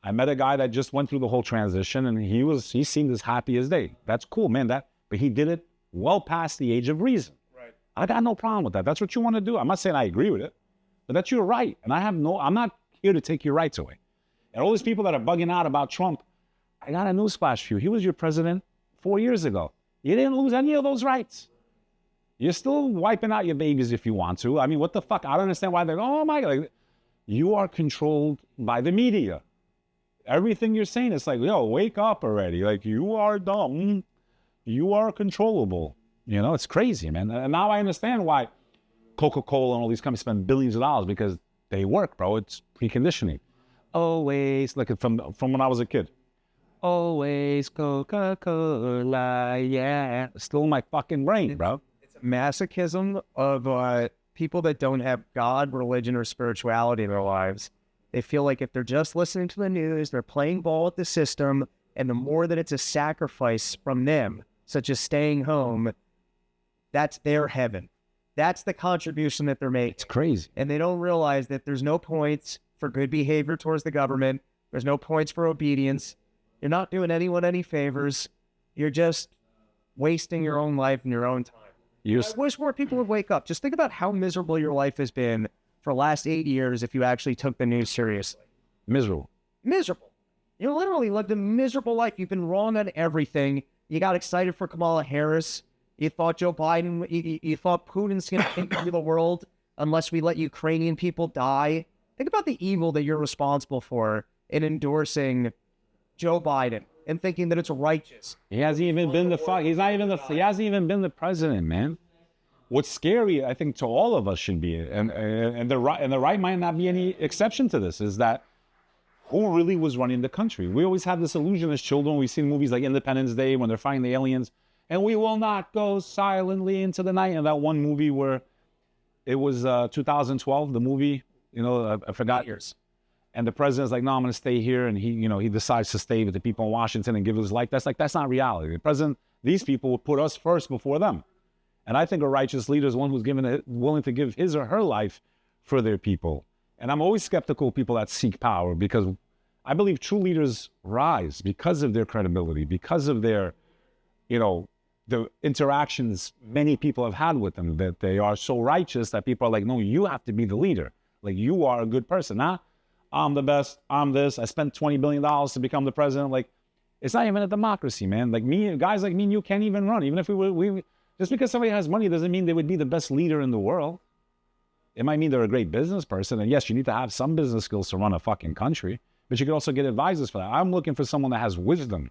I met a guy that just went through the whole transition, and he seemed as happy as they. That's cool, man. But he did it well past the age of reason. Right. I got no problem with that. That's what you want to do. I'm not saying I agree with it, but that's your right. And I'm not here to take your rights away. And all these people that are bugging out about Trump, I got a newsflash for you. He was your president 4 years ago. You didn't lose any of those rights. You're still wiping out your babies if you want to. I mean, what the fuck? I don't understand why they're, oh my God. You are controlled by the media. Everything you're saying, it's like, yo, wake up already. Like, you are dumb. You are controllable. It's crazy, man. And now I understand why Coca-Cola and all these companies spend billions of dollars, because they work, bro. It's preconditioning. Always, like from when I was a kid. Always Coca-Cola, yeah. It's still in my fucking brain, bro. Masochism of people that don't have God, religion, or spirituality in their lives. They feel like if they're just listening to the news, they're playing ball with the system, and the more that it's a sacrifice from them, such as staying home, that's their heaven. That's the contribution that they're making. It's crazy. And they don't realize that there's no points for good behavior towards the government. There's no points for obedience. You're not doing anyone any favors. You're just wasting your own life and your own time. I wish more people would wake up. Just think about how miserable your life has been for the last 8 years if you actually took the news seriously. Miserable. You literally lived a miserable life. You've been wrong on everything. You got excited for Kamala Harris. You thought Joe Biden, you thought Putin's going to take over the world unless we let Ukrainian people die. Think about the evil that you're responsible for in endorsing Joe Biden and thinking that it's righteous. He hasn't even been he hasn't even been the president, man. What's scary, I think, to all of us should be, and the right might not be any exception to this, is that who really was running the country? We always have this illusion as children. We've seen movies like Independence Day when they're fighting the aliens, and we will not go silently into the night. And that one movie where it was 2012, the movie, I forgot yours. And the president's like, no, I'm going to stay here. And he decides to stay with the people in Washington and give his life. That's not reality. The president, these people would put us first before them. And I think a righteous leader is one who's willing to give his or her life for their people. And I'm always skeptical of people that seek power, because I believe true leaders rise because of their credibility, because of their, the interactions many people have had with them, that they are so righteous that people are like, no, you have to be the leader. Like, you are a good person. I'm the best, I'm this, I spent $20 billion to become the president. Like, it's not even a democracy, man. Like guys like me and you can't even run. Even if we just because somebody has money doesn't mean they would be the best leader in the world. It might mean they're a great business person. And yes, you need to have some business skills to run a fucking country, but you can also get advisors for that. I'm looking for someone that has wisdom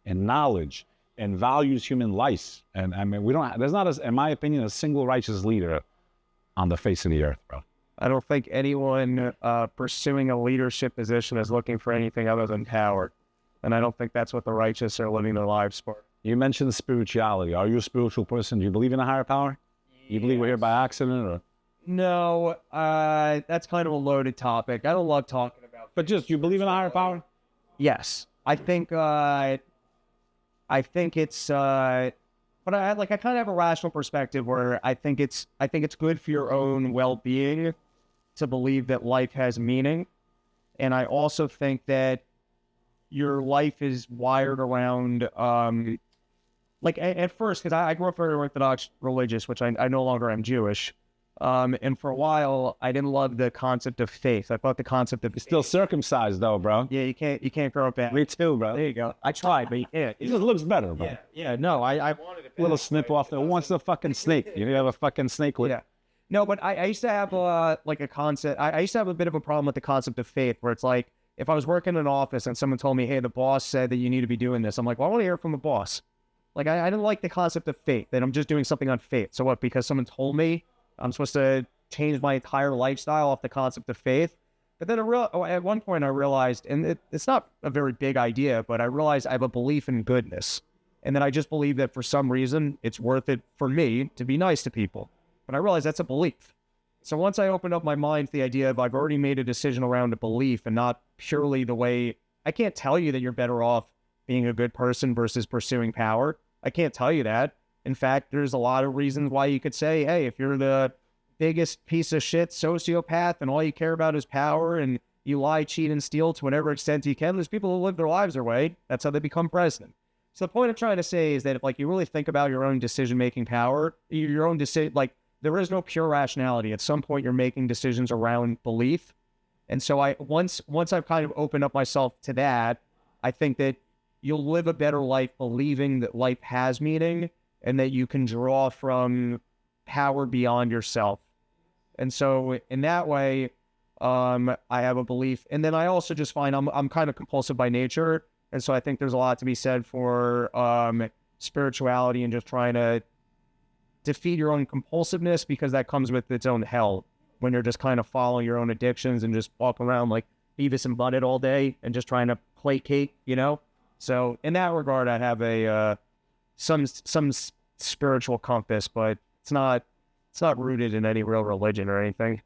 and knowledge and values human life. And I mean, there's not, in my opinion, a single righteous leader on the face of the earth, bro. I don't think anyone pursuing a leadership position is looking for anything other than power. And I don't think that's what the righteous are living their lives for. You mentioned spirituality. Are you a spiritual person? Do you believe in a higher power? You believe we're here by accident, or? No, that's kind of a loaded topic. I don't love talking about. But just, you believe in a higher power? Yes, I think it's. But I kind of have a rational perspective where I think it's good for your own well-being to believe that life has meaning, and I also think that your life is wired around at first, because I grew up very Orthodox religious, which I no longer am Jewish. And for a while, I didn't love the concept of faith. I thought the concept of... You're still circumcised, though, bro. Yeah, you can't grow up bad. Me too, bro. There you go. I tried, but you can't. It just looks better, bro. Yeah, no, I wanted it. A little snip off there. Who wants a fucking snake? You have a fucking snake with... Yeah. No, but I used to have a concept... I used to have a bit of a problem with the concept of faith, where it's like, if I was working in an office and someone told me, hey, the boss said that you need to be doing this, I'm like, well, I want to hear it from the boss. Like, I didn't like the concept of faith, that I'm just doing something on faith. So what, because someone told me I'm supposed to change my entire lifestyle off the concept of faith? But then at one point I realized, and it's not a very big idea, but I realized I have a belief in goodness. And then I just believe that for some reason, it's worth it for me to be nice to people. But I realized that's a belief. So once I opened up my mind to the idea of I've already made a decision around a belief and not purely the way... I can't tell you that you're better off being a good person versus pursuing power. I can't tell you that. In fact, there's a lot of reasons why you could say, hey, if you're the biggest piece of shit sociopath and all you care about is power and you lie, cheat, and steal to whatever extent you can, there's people who live their lives their way. That's how they become president. So the point I'm trying to say is that if you really think about your own decision-making power, your own decision, there is no pure rationality. At some point, you're making decisions around belief. And so once I've kind of opened up myself to that, I think that you'll live a better life believing that life has meaning and that you can draw from power beyond yourself. And so in that way, I have a belief. And then I also just find I'm kind of compulsive by nature. And so I think there's a lot to be said for spirituality and just trying to defeat your own compulsiveness, because that comes with its own hell when you're just kind of following your own addictions and just walking around like Beavis and Butthead all day and just trying to placate, So in that regard, I have a some spiritual compass, but it's not rooted in any real religion or anything.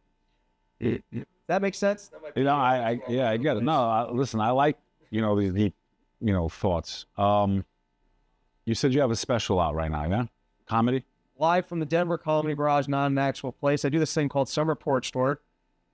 That makes sense? I get it. No, listen, I like, these deep, thoughts. You said you have a special out right now, yeah? Comedy? Live from the Denver Comedy Garage, not an actual place. I do this thing called Summer Porch Tour,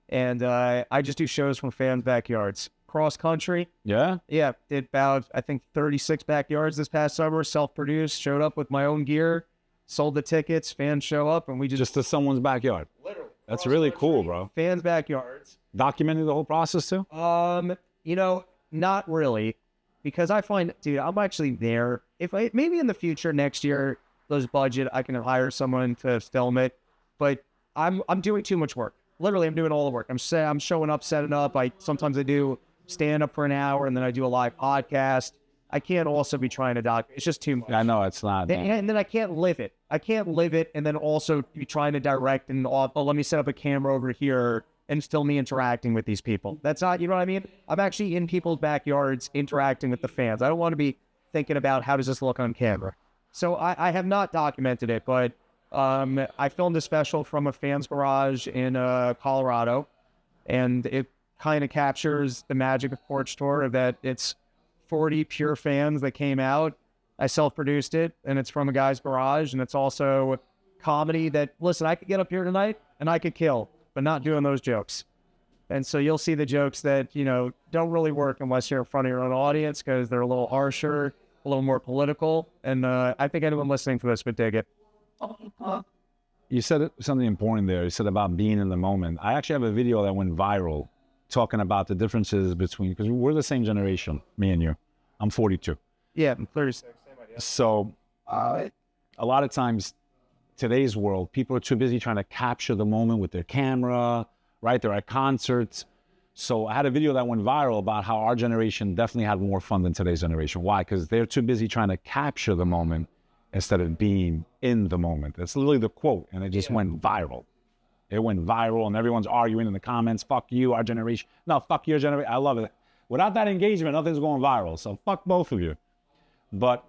and I just do shows from fans' backyards. Cross country. Yeah? Yeah, did about, I think, 36 backyards this past summer, self-produced, showed up with my own gear, sold the tickets, fans show up, and we just to someone's backyard. Literally. That's really cool, bro. Fans' backyards. Documenting the whole process, too? Not really, because I find, dude, I'm actually there. Maybe in the future, next year, there's budget, I can hire someone to film it, but I'm doing too much work. Literally, I'm doing all the work. I'm showing up, setting up. Sometimes I do stand up for an hour, and then I do a live podcast. I can't also be trying to document. It's just too much. I know, it's not. And then I can't live it. And then also be trying to direct and, let me set up a camera over here and still me interacting with these people. That's not, you know what I mean? I'm actually in people's backyards interacting with the fans. I don't want to be thinking about how does this look on camera. So I have not documented it, but I filmed a special from a fan's garage in Colorado, and it kind of captures the magic of Porch Tour, that it's 40 pure fans that came out. I self-produced it, and it's from a guy's garage, and it's also comedy that, listen, I could get up here tonight, and I could kill, but not doing those jokes. And so you'll see the jokes that, don't really work unless you're in front of your own audience, because they're a little harsher, a little more political, and I think anyone listening to this would dig it. You said something important there. You said about being in the moment. I actually have a video that went viral talking about the differences between, because we're the same generation, me and you. I'm 42. Yeah, I'm 36. Same idea. So a lot of times, today's world, people are too busy trying to capture the moment with their camera, right? They're at concerts. So I had a video that went viral about how our generation definitely had more fun than today's generation. Why? Because they're too busy trying to capture the moment instead of being in the moment. That's literally the quote, and it just went viral. It went viral and everyone's arguing in the comments, fuck you, our generation. No, fuck your generation. I love it. Without that engagement, nothing's going viral. So fuck both of you. But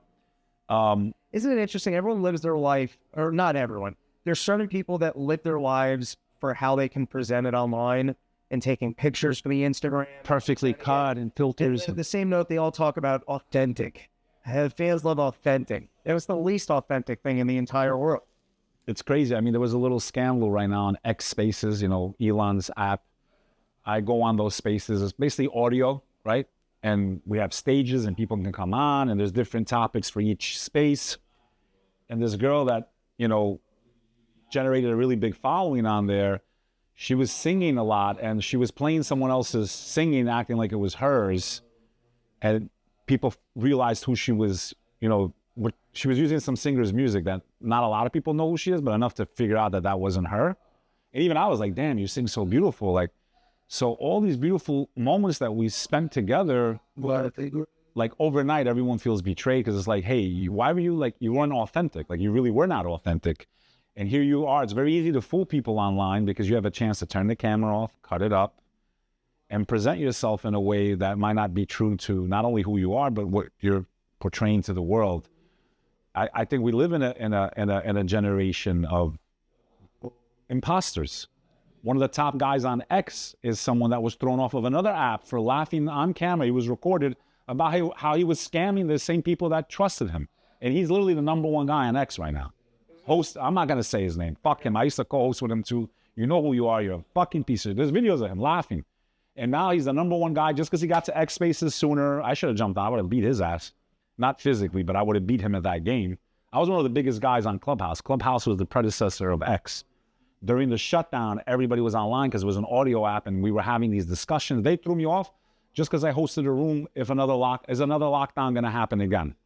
isn't it interesting? Everyone lives their life, or not everyone. There's certain people that live their lives for how they can present it online and taking pictures for the Instagram. perfectly cut and filters. At the same note, they all talk about authentic. Fans love authentic. It was the least authentic thing in the entire world. It's crazy. I mean, there was a little scandal right now on X Spaces, you know, Elon's app. I go on those spaces. It's basically audio, right? And we have stages and people can come on and there's different topics for each space. And this girl that, you know, generated a really big following on there, she was singing a lot and she was playing someone else's singing, acting like it was hers. And people realized who she was, you know, she was using some singer's music that not a lot of people know who she is, but enough to figure out that that wasn't her. And even I was like, damn, you sing so beautiful. Like, so all these beautiful moments that we spent together, like overnight, everyone feels betrayed because it's like, hey, why were you like, you weren't authentic. Like you really were not authentic. And here you are. It's very easy to fool people online because you have a chance to turn the camera off, cut it up, and present yourself in a way that might not be true to not only who you are, but what you're portraying to the world. I think we live in a generation of imposters. One of the top guys on X is someone that was thrown off of another app for laughing on camera. He was recorded about how he was scamming the same people that trusted him. And he's literally the #1 guy on X right now. Host, I'm not going to say his name. Fuck him. I used to co-host with him too. You know who you are. You're a fucking piece of... There's videos of him laughing. And now he's the #1 guy just because he got to X Spaces sooner. I should have jumped on. I would have beat his ass. Not physically, but I would have beat him at that game. I was one of the biggest guys on Clubhouse. Clubhouse was the predecessor of X. During the shutdown, everybody was online because it was an audio app and we were having these discussions. They threw me off just because I hosted a room. Is another lockdown going to happen again?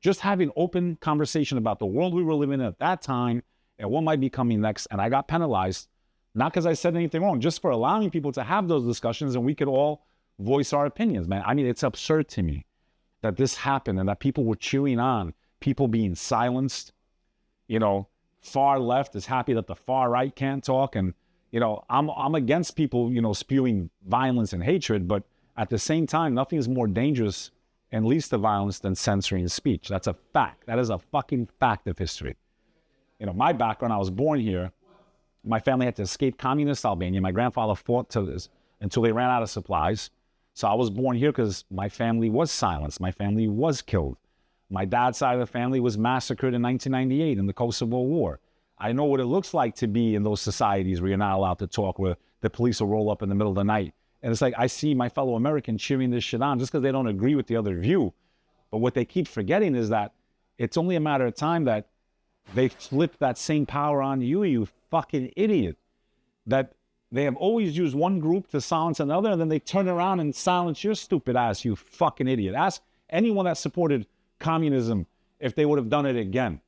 Just having open conversation about the world we were living in at that time and what might be coming next. And I got penalized, not because I said anything wrong, just for allowing people to have those discussions and we could all voice our opinions, man. I mean, it's absurd to me that this happened and that people were cheering on people being silenced. You know, far left is happy that the far right can't talk. And, you know, I'm against people, you know, spewing violence and hatred, but at the same time, nothing is more dangerous and leads to violence than censoring speech. That's a fact. That is a fucking fact of history. You know, my background, I was born here. My family had to escape communist Albania. My grandfather fought to this until they ran out of supplies. So I was born here because my family was silenced. My family was killed. My dad's side of the family was massacred in 1998 in the Kosovo War. I know what it looks like to be in those societies where you're not allowed to talk, where the police will roll up in the middle of the night. And it's like, I see my fellow Americans cheering this shit on just because they don't agree with the other view. But what they keep forgetting is that it's only a matter of time that they flip that same power on you, you fucking idiot. That they have always used one group to silence another, and then they turn around and silence your stupid ass, you fucking idiot. Ask anyone that supported communism if they would have done it again.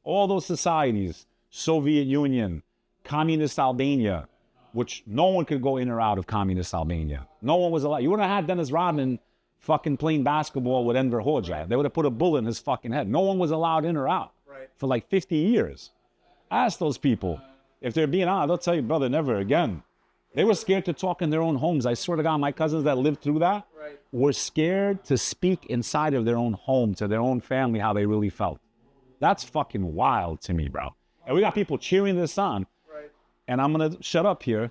All those societies, Soviet Union, communist Albania, which no one could go in or out of communist Albania. No one was allowed. You wouldn't have had Dennis Rodman fucking playing basketball with Enver Hoxha. They would have put a bullet in his fucking head. No one was allowed in or out for like 50 years. Ask those people. If they're being honest, they'll tell you, brother, never again. They were scared to talk in their own homes. I swear to God, my cousins that lived through that were scared to speak inside of their own home to their own family how they really felt. That's fucking wild to me, bro. And we got people cheering this on. And I'm going to shut up here.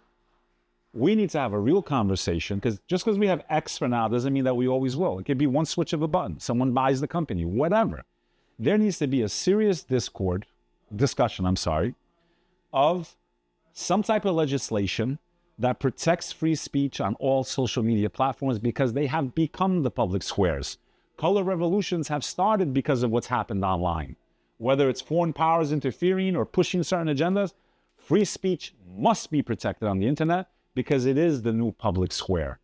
We need to have a real conversation because just because we have X for now doesn't mean that we always will. It could be one switch of a button. Someone buys the company, whatever. There needs to be a serious discussion, of some type of legislation that protects free speech on all social media platforms because they have become the public squares. Color revolutions have started because of what's happened online. Whether it's foreign powers interfering or pushing certain agendas, free speech must be protected on the internet because it is the new public square.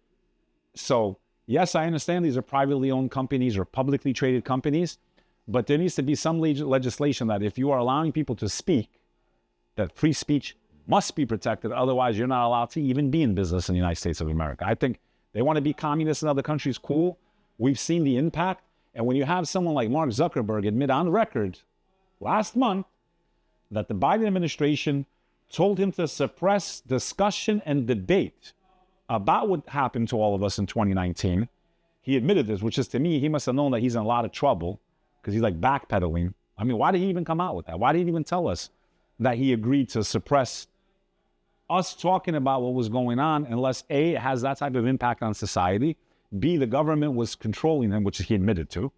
So, yes, I understand these are privately owned companies or publicly traded companies, but there needs to be some legislation that if you are allowing people to speak, that free speech must be protected. Otherwise, you're not allowed to even be in business in the United States of America. I think they want to be communists in other countries, cool. We've seen the impact. And when you have someone like Mark Zuckerberg admit on record last month that the Biden administration told him to suppress discussion and debate about what happened to all of us in 2019. He admitted this, which is, to me, he must have known that he's in a lot of trouble because he's like backpedaling. I mean, why did he even come out with that? Why did he even tell us that he agreed to suppress us talking about what was going on unless A, it has that type of impact on society, B, the government was controlling him, which he admitted to.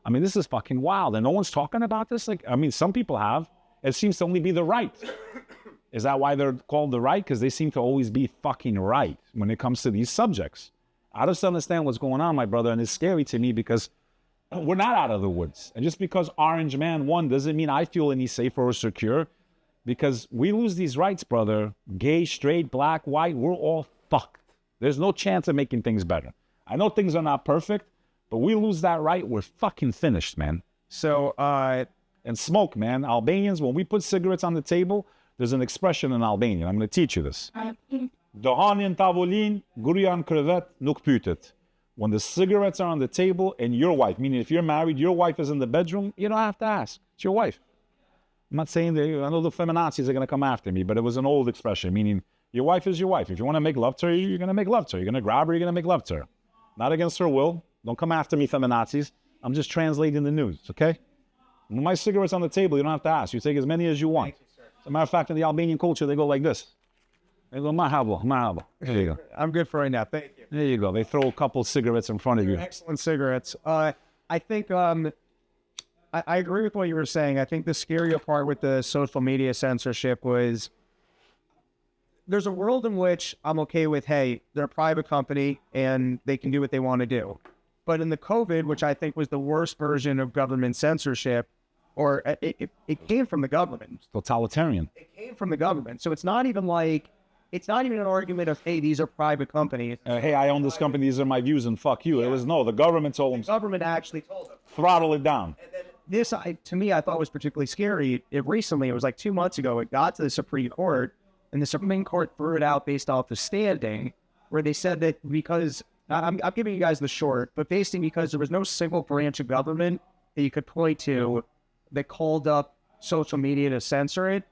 I mean, this is fucking wild. And no one's talking about this? Like, I mean, some people have. It seems to only be the right. Is that why they're called the right? Because they seem to always be fucking right when it comes to these subjects. I just understand what's going on, my brother, and it's scary to me because we're not out of the woods. And just because Orange Man won doesn't mean I feel any safer or secure, because we lose these rights, brother. Gay, straight, black, white, we're all fucked. There's no chance of making things better. I know things are not perfect, but we lose that right, we're fucking finished, man. So, and smoke, man. Albanians, when we put cigarettes on the table, there's an expression in Albanian. I'm going to teach you this. Dohanin tavolin, gurian krevet, nuk pytet. When the cigarettes are on the table and your wife, meaning if you're married, your wife is in the bedroom, you don't have to ask. It's your wife. I'm not saying that, I know the feminazis are going to come after me, but it was an old expression, meaning your wife is your wife. If you want to make love to her, you're going to make love to her. You're going to grab her, you're going to make love to her. Not against her will. Don't come after me, feminazis. I'm just translating the news, okay? When my cigarette's on the table, you don't have to ask. You take as many as you want. As a matter of fact, in the Albanian culture, they go like this. They go, mahabo, mahabo. There you go. I'm good for right now. Thank you. There you go. They throw a couple cigarettes in front of you. Excellent cigarettes. I think I agree with what you were saying. I think the scarier part with the social media censorship was there's a world in which I'm okay with, hey, they're a private company and they can do what they want to do. But in the COVID, which I think was the worst version of government censorship, or it came from the government. Totalitarian. It came from the government. So it's not even an argument of, hey, these are private companies. Hey, I own this company. These are my views and fuck you. Yeah. It was, no, the government told them. The government actually told them. Throttle it down. And then this, to me, I thought was particularly scary. It was like 2 months ago, it got to the Supreme Court, and the Supreme Court threw it out based off the standing, where they said that because, I'm giving you guys the short, but basically because there was no single branch of government that you could point to that called up social media to censor it.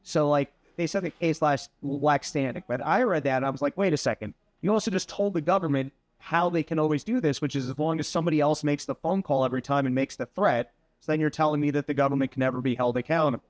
So, like, they said the case lacked standing. But I read that, and I was like, wait a second. You also just told the government how they can always do this, which is as long as somebody else makes the phone call every time and makes the threat, so then you're telling me that the government can never be held accountable.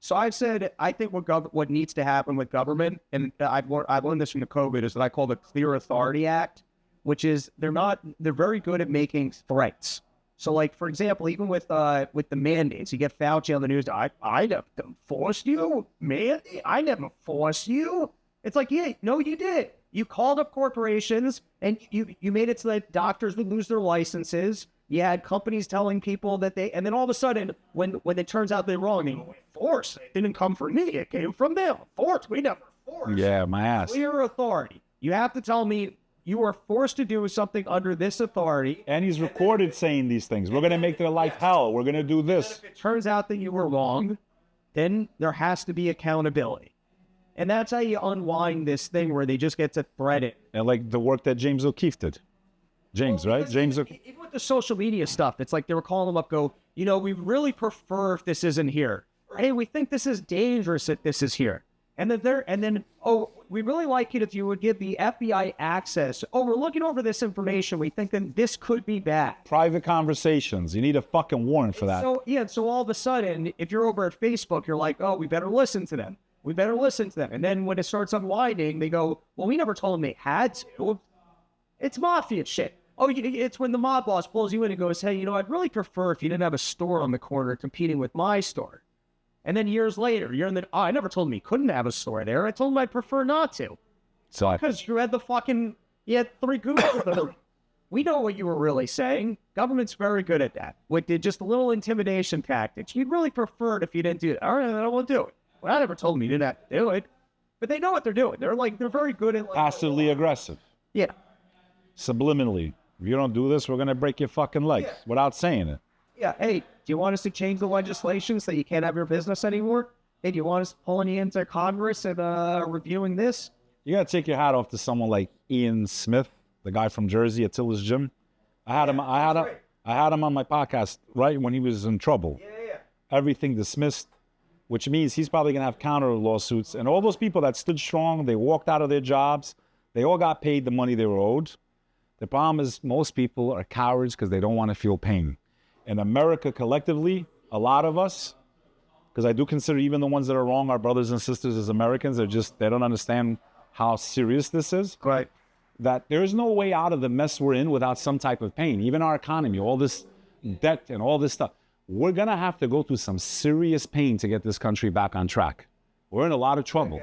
So I've said, I think what needs to happen with government, and I've learned this from the COVID, is that I call the Clear Authority Act, which is they're very good at making threats. So, like, for example, even with the mandates, you get Fauci on the news, I never forced you, man. I never forced you. It's like, yeah, no, you did. You called up corporations, and you made it so that doctors would lose their licenses. You had companies telling people that and then all of a sudden, when it turns out they're wrong, they go, force, it didn't come from me, it came from them. Force, we never forced. Yeah, my ass. Clear authority. You have to tell me you are forced to do something under this authority. And he's recorded saying these things. We're going to make their life hell. We're going to do this. If it turns out that you were wrong, then there has to be accountability. And that's how you unwind this thing where they just get to thread it. And like the work that James O'Keefe did. Right? James O'Keefe. Even with the social media stuff, it's like they were calling them up, we really prefer if this isn't here. Or, hey, we think this is dangerous if this is here. And then we really like it if you would give the FBI access. We're looking over this information. We think that this could be bad. Private conversations. You need a fucking warrant for that. So all of a sudden, if you're over at Facebook, you're like, we better listen to them. And then when it starts unwinding, they go, well, we never told them they had to. It's mafia shit. It's when the mob boss pulls you in and goes, hey, I'd really prefer if you didn't have a store on the corner competing with my store. And then years later, I never told him he couldn't have a store there. I told him I'd prefer not to. So because you had 3 Googles. We know what you were really saying. Government's very good at that. With just a little intimidation tactics. You'd really prefer it if you didn't do it. All right, then I won't do it. Well, I never told him you didn't have to do it. But they know what they're doing. They're very good at passively aggressive. Yeah. Subliminally. If you don't do this, we're going to break your fucking legs without saying it. Yeah, hey, do you want us to change the legislation so that you can't have your business anymore? Hey, do you want us pulling you into Congress and reviewing this? You got to take your hat off to someone like Ian Smith, the guy from Jersey, Attila's Gym. I had him on my podcast right when he was in trouble. Yeah. Everything dismissed. which means he's probably going to have counter lawsuits. And all those people that stood strong, they walked out of their jobs, they all got paid the money they were owed. The problem is most people are cowards because they don't want to feel pain. In America collectively, a lot of us, because I do consider even the ones that are wrong, our brothers and sisters as Americans, they don't understand how serious this is. Right. That there's no way out of the mess we're in without some type of pain. Even our economy, all this debt and all this stuff. We're going to have to go through some serious pain to get this country back on track. We're in a lot of trouble.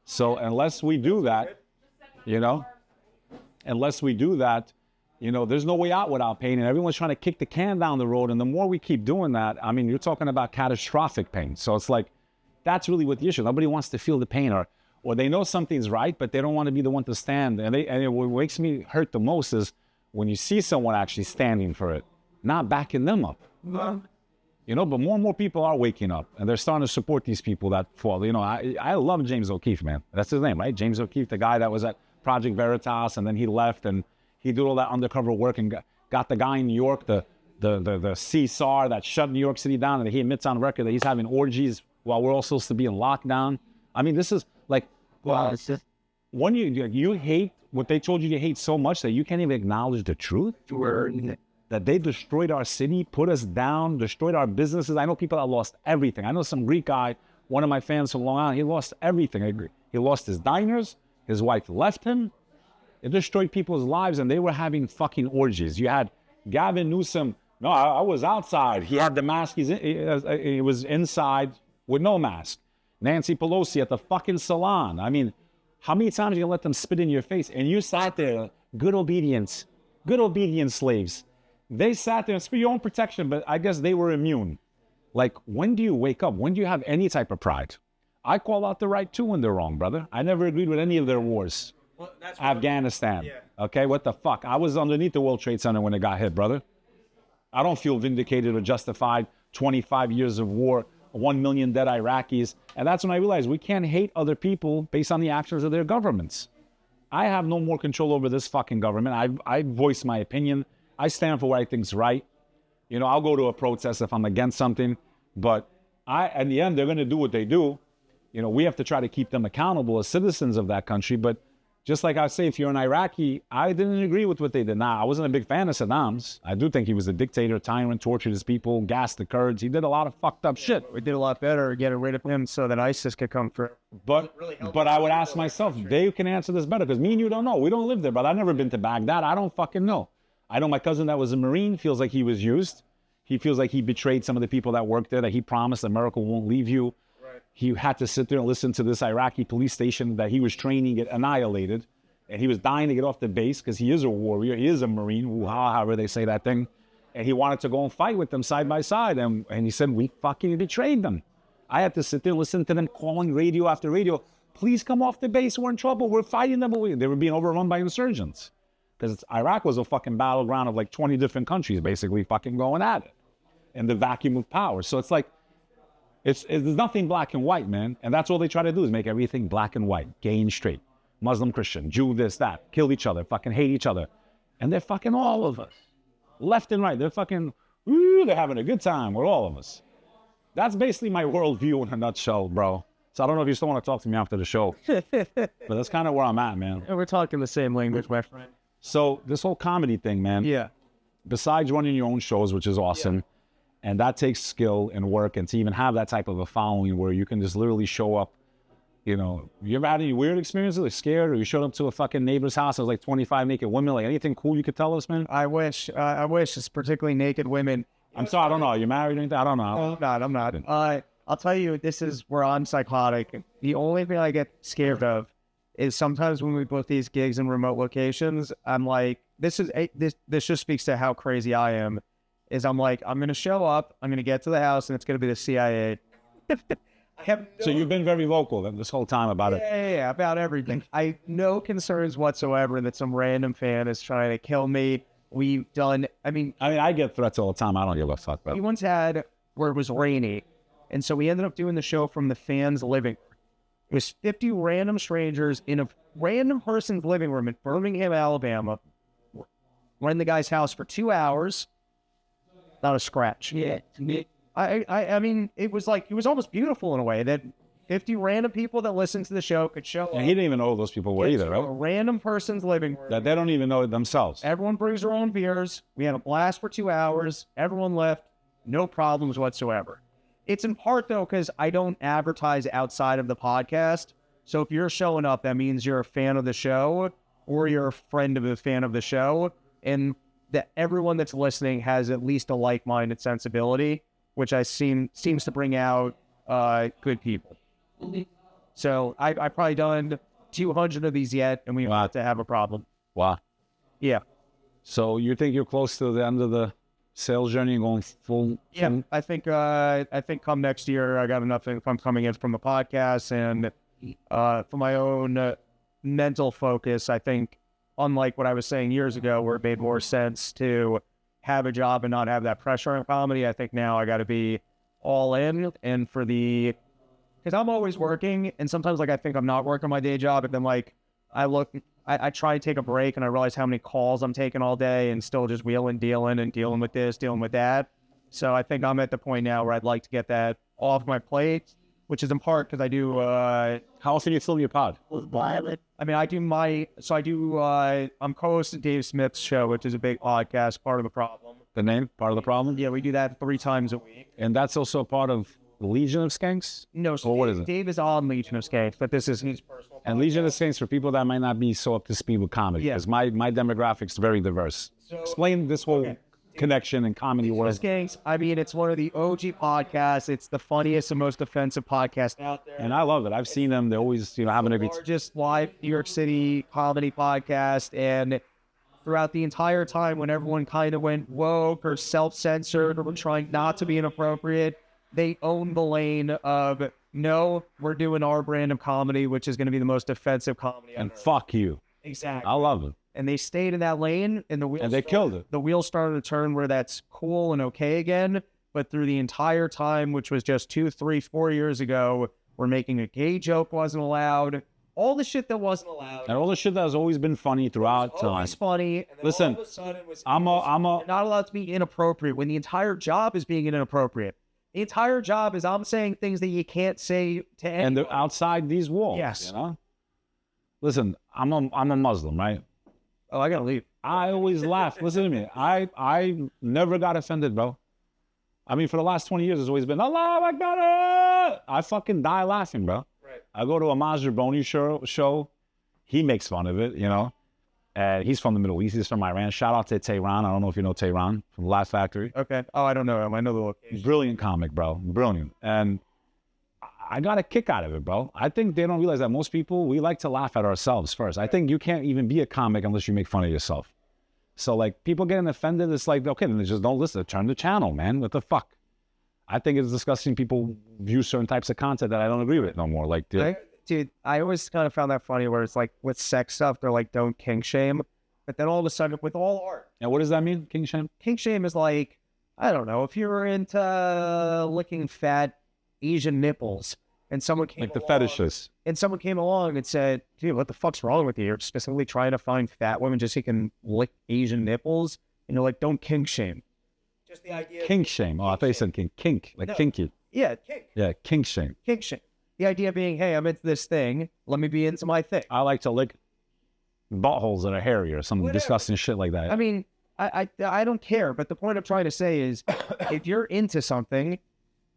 So unless we do that, unless we do that, there's no way out without pain. And everyone's trying to kick the can down the road. And the more we keep doing that, I mean, you're talking about catastrophic pain. So it's like, that's really what the issue is. Nobody wants to feel the pain, or they know something's right, but they don't want to be the one to stand. And what makes me hurt the most is when you see someone actually standing for it, not backing them up. But more and more people are waking up, and they're starting to support these people that fall. I love James O'Keefe, man. That's his name, right? James O'Keefe, the guy that was at Project Veritas, and then he left, and he did all that undercover work and got the guy in New York, the CSAR that shut New York City down, and he admits on record that he's having orgies while we're all supposed to be in lockdown. I mean, this is like, when you hate what they told you to hate so much that you can't even acknowledge the truth. That they destroyed our city, put us down, destroyed our businesses. I know people that lost everything. I know some Greek guy, one of my fans from Long Island, he lost everything. I agree. He lost his diners. His wife left him. It destroyed people's lives, and they were having fucking orgies. You had Gavin Newsom. No, I was outside. He had the mask. He was inside with no mask. Nancy Pelosi at the fucking salon. I mean, how many times are you gonna let them spit in your face? And you sat there, good obedience slaves. They sat there, it's for your own protection, but I guess they were immune. Like, when do you wake up? When do you have any type of pride? I call out the right too when they're wrong, brother. I never agreed with any of their wars. Well, that's Afghanistan. Yeah. Okay, what the fuck? I was underneath the World Trade Center when it got hit, brother. I don't feel vindicated or justified. 25 years of war, 1 million dead Iraqis. And that's when I realized we can't hate other people based on the actions of their governments. I have no more control over this fucking government. I voice my opinion. I stand for what I think's right. I'll go to a protest if I'm against something. But in the end, they're going to do what they do. We have to try to keep them accountable as citizens of that country. But just like I say, if you're an Iraqi, I didn't agree with what they did. Now, I wasn't a big fan of Saddam's. I do think he was a dictator, tyrant, tortured his people, gassed the Kurds. He did a lot of fucked up shit. We did a lot better getting rid of him so that ISIS could come through. But I would ask myself, they can answer this better, because me and you don't know. We don't live there, but I've never been to Baghdad. I don't fucking know. I know my cousin that was a Marine feels like he was used. He feels like he betrayed some of the people that worked there, that he promised America won't leave you. Right. He had to sit there and listen to this Iraqi police station that he was training get annihilated. And he was dying to get off the base because he is a warrior. He is a Marine, however they say that thing. And he wanted to go and fight with them side by side. And he said, we fucking betrayed them. I had to sit there and listen to them calling radio after radio. Please come off the base. We're in trouble. We're fighting them. They were being overrun by insurgents. Because Iraq was a fucking battleground of like 20 different countries basically fucking going at it. And the vacuum of power. So it's like, there's nothing black and white, man. And that's all they try to do is make everything black and white, gay and straight. Muslim, Christian, Jew, this, that, kill each other, fucking hate each other. And they're fucking all of us. Left and right. They're fucking, they're having a good time with all of us. That's basically my worldview in a nutshell, bro. So I don't know if you still want to talk to me after the show. But that's kind of where I'm at, man. And we're talking the same language, my friend. So this whole comedy thing, man. Yeah. Besides running your own shows, which is awesome. Yeah. And that takes skill and work. And to even have that type of a following where you can just literally show up. You ever had any weird experiences, like scared, or you showed up to a fucking neighbor's house, there was like 25 naked women, like anything cool you could tell us, man? I wish, it's particularly naked women. I'm sorry, I don't know. Are you married or anything? I don't know. I'm not. I'll tell you, this is where I'm psychotic. The only thing I get scared of is sometimes when we book these gigs in remote locations, I'm like, this just speaks to how crazy I am, is I'm like, I'm going to show up, I'm going to get to the house, and it's going to be the CIA. So you've been very vocal this whole time about it. Yeah, about everything. I have no concerns whatsoever that some random fan is trying to kill me. We've done, I mean, I get threats all the time. I don't give a fuck, bro. We once had where it was rainy, and so we ended up doing the show from the fans' living room. It was 50 random strangers in a random person's living room in Birmingham, Alabama. We're in the guy's house for 2 hours. Not a scratch. Yeah. I mean, it was almost beautiful in a way that 50 random people that listen to the show could show up. And he didn't even know who those people were either, A right? random person's living room. That they don't even know it themselves. Everyone brings their own beers. We had a blast for 2 hours. Everyone left. No problems whatsoever. It's in part, though, because I don't advertise outside of the podcast. So if you're showing up, that means you're a fan of the show or you're a friend of a fan of the show. And that everyone that's listening has at least a like-minded sensibility, which seems to bring out good people. So I've probably done 200 of these yet, and we have to have a problem. Wow. Yeah. So you think you're close to the end of the sales journey and going full? Yeah, I think come next year, I got enough income coming in from the podcast, and for my own mental focus, I think, unlike what I was saying years ago, where it made more sense to have a job and not have that pressure on comedy, I think now I got to be all in. And because I'm always working, and sometimes I think I'm not working my day job, and then I try to take a break, and I realize how many calls I'm taking all day, and still just wheeling, dealing, and dealing with this, dealing with that. So I think I'm at the point now where I'd like to get that off my plate, which is in part because I do. How often do you film your pod? I mean, I'm co-hosting Dave Smith's show, which is a big podcast, Part of the Problem. The name? Part of the problem? Yeah, we do that 3 times a week. And that's also a part of Legion of Skanks? No, so what is it? Dave is on Legion of Skanks, but this is his personal And podcast. Legion of Skanks for people that might not be so up to speed with comedy. Yeah. Because my demographic's very diverse. Explain this whole connection and comedy world. Skanks, I mean, it's one of the OG podcasts. It's the funniest and most offensive podcast out there. And I love it. I've seen them. They're always, having a good... Largest live New York City comedy podcast, and throughout the entire time when everyone kind of went woke or self-censored or were trying not to be inappropriate, they own the lane of, no, we're doing our brand of comedy, which is going to be the most offensive comedy And ever. fuck you. Exactly. I love it. And they stayed in that lane, and they killed it. The wheels started to turn where that's cool and okay again. But through the entire time, which was just 2, 3, 4 years ago, we're making a gay joke wasn't allowed. All the shit that wasn't allowed. And all the shit that has always been funny throughout time. Always funny. And then Listen, all of a sudden it was, I'm you're not allowed to be inappropriate when the entire job is being inappropriate. The entire job is I'm saying things that you can't say to anyone. And they're outside these walls. Yes. Listen, I'm a Muslim, right? Oh, I gotta leave. I always laugh. Listen to me. I never got offended, bro. I mean, for the last 20 years, it's always been, Allah Akbar. I fucking die laughing, bro. Right. I go to a Majid Boni show. He makes fun of it, And he's from the Middle East. He's from Iran. Shout out to Tehran. I don't know if you know Tehran from Laugh Factory. Okay. Oh, I don't know him. I know the location. Brilliant comic, bro. Brilliant. And I got a kick out of it, bro. I think they don't realize that most people, we like to laugh at ourselves first. I think you can't even be a comic unless you make fun of yourself. So, people getting offended, it's like, okay, then they just don't listen. Turn the channel, man. What the fuck? I think it's disgusting people view certain types of content that I don't agree with no more. Dude, I always kind of found that funny where it's like with sex stuff, they're like, don't kink shame. But then all of a sudden, with all art. And what does that mean, king shame? Kink shame is like, I don't know, if you were into licking fat Asian nipples and someone came Like the along, fetishes. And someone came along and said, dude, what the fuck's wrong with you? You're specifically trying to find fat women just so you can lick Asian nipples. And you're like, don't kink shame. Just the idea. Kink shame. Oh, I thought you said kink. Kink. Like No. kinky. Yeah, kink. Yeah, kink shame. Kink shame. The idea being, hey, I'm into this thing. Let me be into my thing. I like to lick buttholes that are hairy or some Whatever. disgusting shit like that. I mean, I don't care. But the point I'm trying to say is, if you're into something,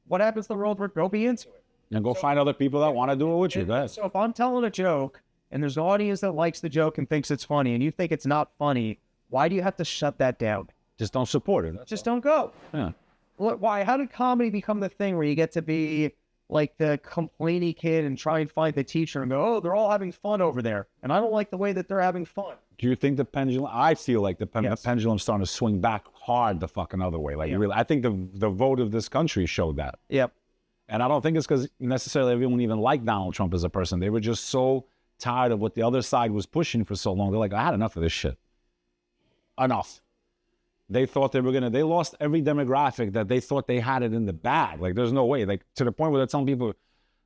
what happens to the world? Go be into it. And go find other people that want to do it with you. Go ahead. So if I'm telling a joke and there's an audience that likes the joke and thinks it's funny and you think it's not funny, why do you have to shut that down? Just don't support it. Just don't go. Yeah. Why? How did comedy become the thing where you get to be like the complainy kid and try and find the teacher and go, oh, they're all having fun over there. And I don't like the way that they're having fun. Do you think the pendulum? I feel like the Yes. pendulum's starting to swing back hard the fucking other way. Like, Yeah. really, I think the vote of this country showed that. Yep. And I don't think it's because necessarily everyone even liked Donald Trump as a person. They were just so tired of what the other side was pushing for so long. They're like, I had enough of this shit. Enough. They thought they lost every demographic that they thought they had it in the bag. Like, there's no way. Like, to the point where they're telling people,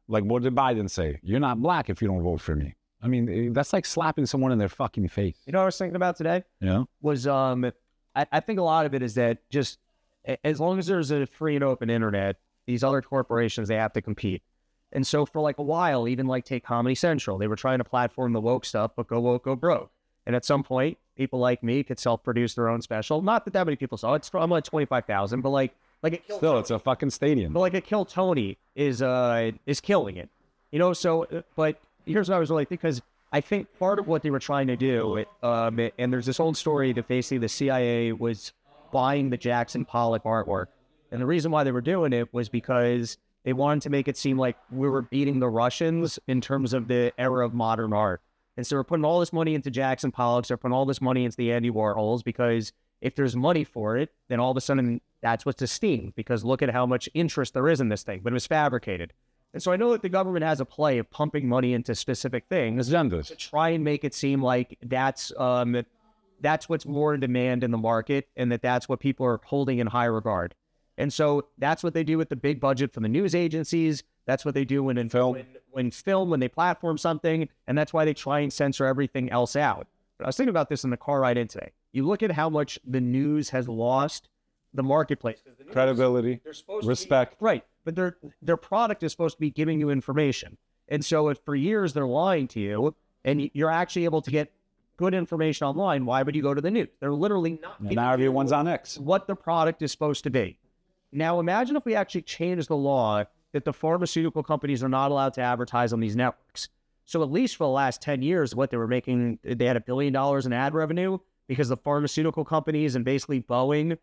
like, what did Biden say? You're not black if you don't vote for me. I mean, that's like slapping someone in their fucking face. You know what I was thinking about today? You know? Was, I think a lot of it is that just as long as there's a free and open internet, these other corporations, they have to compete. And so for like a while, even like take Comedy Central, they were trying to platform the woke stuff, but go woke, go broke. And at some point, people like me could self-produce their own special. Not that many people saw it. It's from like 25,000, but like it killed Still, Tony. it's a fucking stadium. But like a Kill Tony is killing it. You know, so, but here's what I was really thinking, because I think part of what they were trying to do, and there's this old story that basically the CIA was buying the Jackson Pollock artwork. And the reason why they were doing it was because they wanted to make it seem like we were beating the Russians in terms of the era of modern art. And so we're putting all this money into Jackson Pollocks, they're putting all this money into the Andy Warhols, because if there's money for it, then all of a sudden that's what's esteemed, because look at how much interest there is in this thing, but it was fabricated. And so I know that the government has a play of pumping money into specific things Agendas. to try and make it seem like that's what's more in demand in the market, and that's what people are holding in high regard. And so that's what they do with the big budget from the news agencies. That's what they do when they platform something, and that's why they try and censor everything else out. But I was thinking about this in the car ride in today. You look at how much the news has lost the marketplace. The news, Credibility, respect. Right. But their product is supposed to be giving you information. And so if for years they're lying to you, and you're actually able to get good information online, why would you go to the news? They're literally not. Now everyone's on X. What the product is supposed to be. Now imagine if we actually change the law that the pharmaceutical companies are not allowed to advertise on these networks. So at least for the last 10 years, what they were making, they had $1 billion in ad revenue because the pharmaceutical companies and basically Boeing,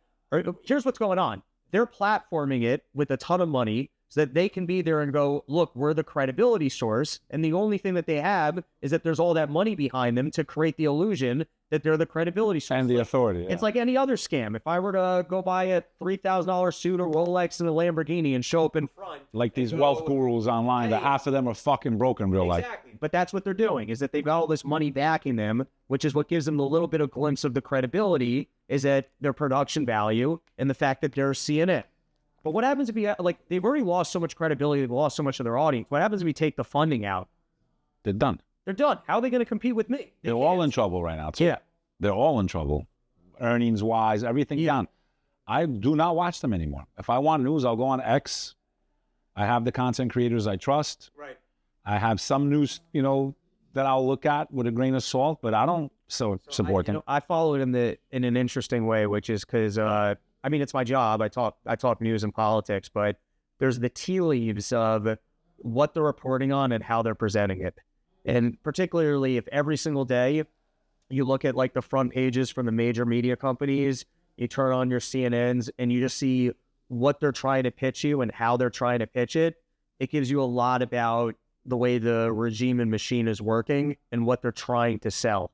here's what's going on. They're platforming it with a ton of money so that they can be there and go, look, we're the credibility source. And the only thing that they have is that there's all that money behind them to create the illusion that they're the credibility source. And the authority. Yeah. It's like any other scam. If I were to go buy a $3,000 suit, a Rolex, and a Lamborghini and show up in front. Like these wealth gurus online, that half of them are fucking broken in real life. Exactly. But that's what they're doing, is that they've got all this money backing them, which is what gives them a little bit of glimpse of the credibility, is that their production value and the fact that they're CNN. But what happens if they've already lost so much credibility, they've lost so much of their audience. What happens if we take the funding out? They're done. They're done. How are they going to compete with me? They're all in trouble right now, too. Yeah. They're all in trouble. Earnings-wise, everything down. I do not watch them anymore. If I want news, I'll go on X. I have the content creators I trust. Right. I have some news, that I'll look at with a grain of salt, but I don't support them. I follow it in an interesting way, which is because, it's my job. I talk news and politics, but there's the tea leaves of what they're reporting on and how they're presenting it. And particularly if every single day you look at like the front pages from the major media companies, you turn on your CNNs and you just see what they're trying to pitch you and how they're trying to pitch it, it gives you a lot about the way the regime and machine is working and what they're trying to sell.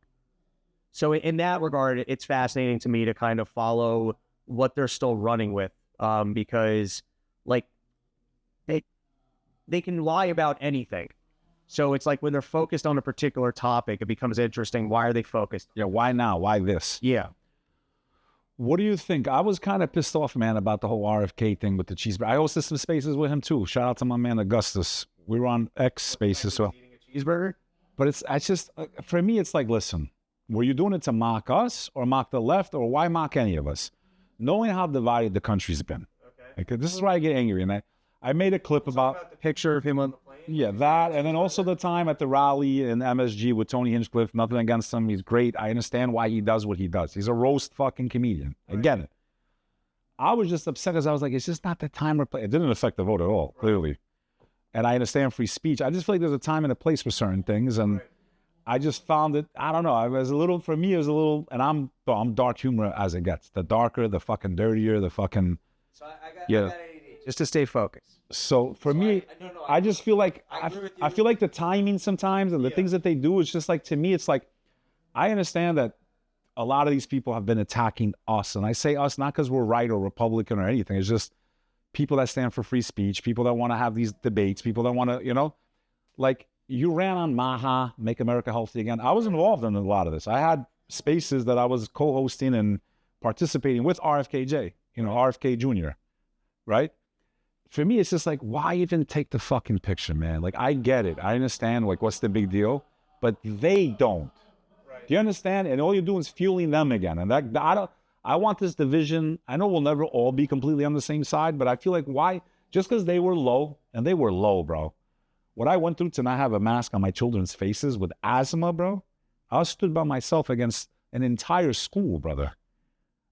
So in that regard, it's fascinating to me to kind of follow what they're still running with, because like they can lie about anything. So it's like when they're focused on a particular topic, it becomes interesting. Why are they focused? Yeah, why now? Why this? Yeah. What do you think? I was kind of pissed off, man, about the whole RFK thing with the cheeseburger. I hosted some spaces with him, too. Shout out to my man, Augustus. We were on X spaces. So, Eating a cheeseburger? but it's just, for me, it's like, listen, were you doing it to mock us or mock the left, or why mock any of us? Knowing how divided the country's been. Okay. This is where I get angry. And I made a clip about the picture of him on the plane. Yeah, that, and then also the time at the rally in MSG with Tony Hinchcliffe. Nothing against him. He's great. I understand why he does what he does. He's a roast fucking comedian. I get it. I was just upset because I was like, it's just not the time or place. It didn't affect the vote at all, clearly. And I understand free speech. I just feel like there's a time and a place for certain things. And I just found it, I don't know, for me, it was a little, and I'm dark humor as it gets. The darker, the fucking dirtier, the fucking, So I got ADD, just to stay focused. So for me, I just feel like I feel like the timing sometimes and the things that they do, it's just like, to me, it's like, I understand that a lot of these people have been attacking us. And I say us not because we're right or Republican or anything. It's just people that stand for free speech, people that want to have these debates, people that want to, like you ran on Maha, Make America Healthy Again. I was involved in a lot of this. I had spaces that I was co-hosting and participating with RFKJ, RFK Jr., right? For me, it's just like, why even take the fucking picture, man? Like, I get it. I understand, like, what's the big deal? But they don't. Right. Do you understand? And all you're doing is fueling them again. And I want this division. I know we'll never all be completely on the same side, but I feel like why? Just because they were low, and they were low, bro. What I went through to not have a mask on my children's faces with asthma, bro, I stood by myself against an entire school, brother.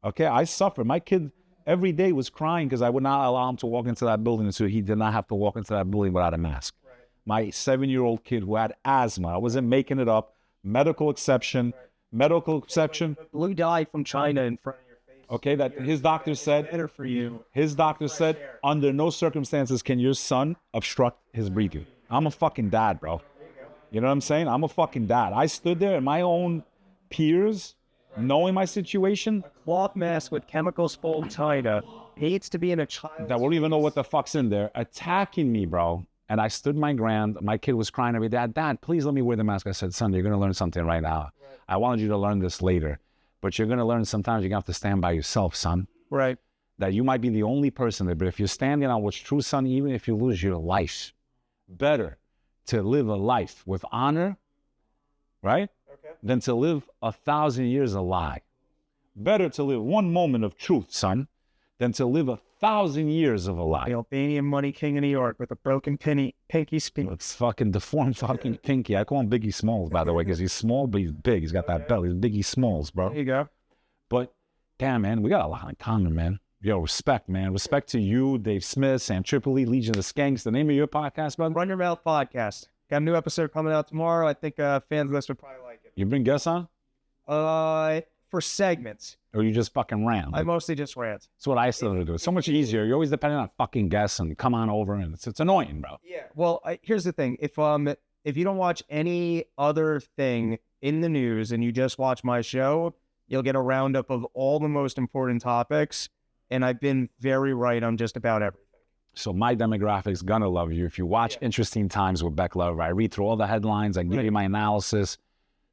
Okay, I suffered. My kid every day was crying because I would not allow him to walk into that building, so he did not have to walk into that building without a mask. Right. My 7-year-old kid who had asthma, I wasn't making it up, medical exception, Blue dye from China in front of your face. Okay, that his doctor said, better for you. His doctor said, under no circumstances can your son obstruct his breathing. I'm a fucking dad, bro. You know what I'm saying? I'm a fucking dad. I stood there and my own peers, knowing my situation, A cloth mask with chemicals from China hates to be in a child that won't even know what the fuck's in there, attacking me, bro. And I stood my ground. My kid was crying every day. Dad, please let me wear the mask. I said, son, you're going to learn something right now. Right. I wanted you to learn this later. But you're going to learn sometimes you're going to have to stand by yourself, son. Right. That you might be the only person there. But if you're standing on what's true, son, even if you lose your life, better to live a life with honor, right? Okay. Than to live 1,000 years a lie. Better to live one moment of truth, son, than to live 1,000 years of a lie. The Albanian money king of New York with a broken pinky spear. It's fucking deformed fucking pinky. I call him Biggie Smalls, by the way, because he's small, but he's big. He's got that belly. He's Biggie Smalls, bro. There you go. But, damn, man, we got a lot in common, man. Yo, respect, man. Respect to you, Dave Smith, Sam Tripoli, Legion of Skanks. The name of your podcast, brother? Run Your Mouth Podcast. Got a new episode coming out tomorrow. I think fans of this would probably like it. You bring guests on? For segments. Or you just fucking rant? I mostly just rant. That's what I started to do. It's so much easier. You're always depending on fucking guests and come on over, and it's annoying, bro. Yeah. Well, here's the thing. If you don't watch any other thing in the news and you just watch my show, you'll get a roundup of all the most important topics. And I've been very right on just about everything. So my demographic's gonna love you. If you watch Interesting Times with Bek Lover, I read through all the headlines. I give you my analysis.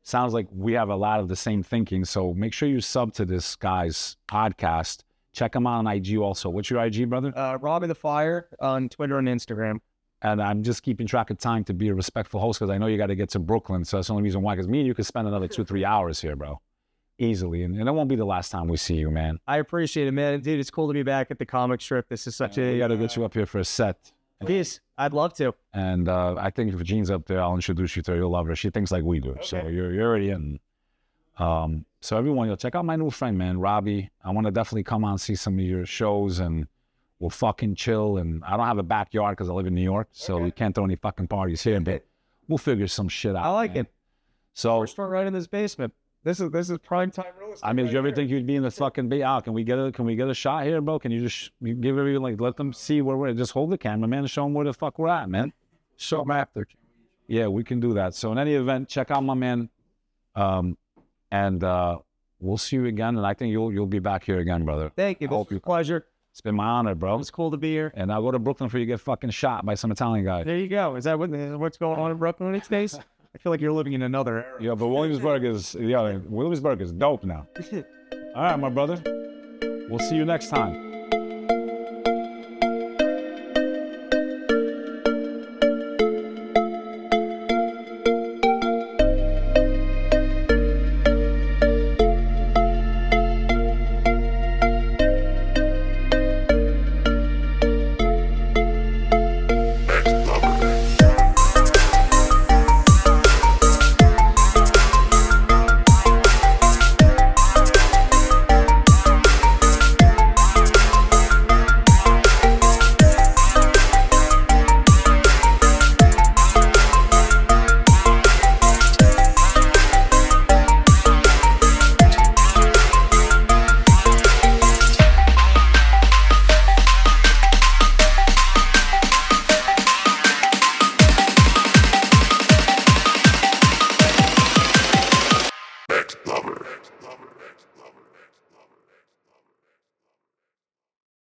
Sounds like we have a lot of the same thinking. So make sure you sub to this guy's podcast. Check him out on IG also. What's your IG, brother? Robbie the Fire on Twitter and Instagram. And I'm just keeping track of time to be a respectful host because I know you got to get to Brooklyn. So that's the only reason why. Because me and you could spend another 2-3 hours here, bro. Easily. And it won't be the last time we see you, man. I appreciate it, man. Dude, it's cool to be back at the comic strip. This is such a... We got to get you up here for a set. Peace. I'd love to. And I think if Jean's up there, I'll introduce you to her. You'll love her. She thinks like we do. Okay. So you're already in. So everyone, check out my new friend, man, Robbie. I want to definitely come on and see some of your shows and we'll fucking chill. And I don't have a backyard because I live in New York. So we can't throw any fucking parties here. But we'll figure some shit out. I like it. So we're still right in this basement. This is prime time real estate. I mean, do you ever think you'd be in the fucking bay? Can we get a shot here, bro? Can you just give everyone let them see where we're at? Just hold the camera, man, and show them where the fuck we're at, man. Show them after. Yeah, we can do that. So in any event, check out my man, and we'll see you again. And I think you'll be back here again, brother. Thank you. It's a pleasure. It's been my honor, bro. It's cool to be here. And I'll go to Brooklyn for you to get fucking shot by some Italian guy. There you go. Is that what's going on in Brooklyn these days? I feel like you're living in another era. Yeah, but Williamsburg is dope now. All right, my brother. We'll see you next time.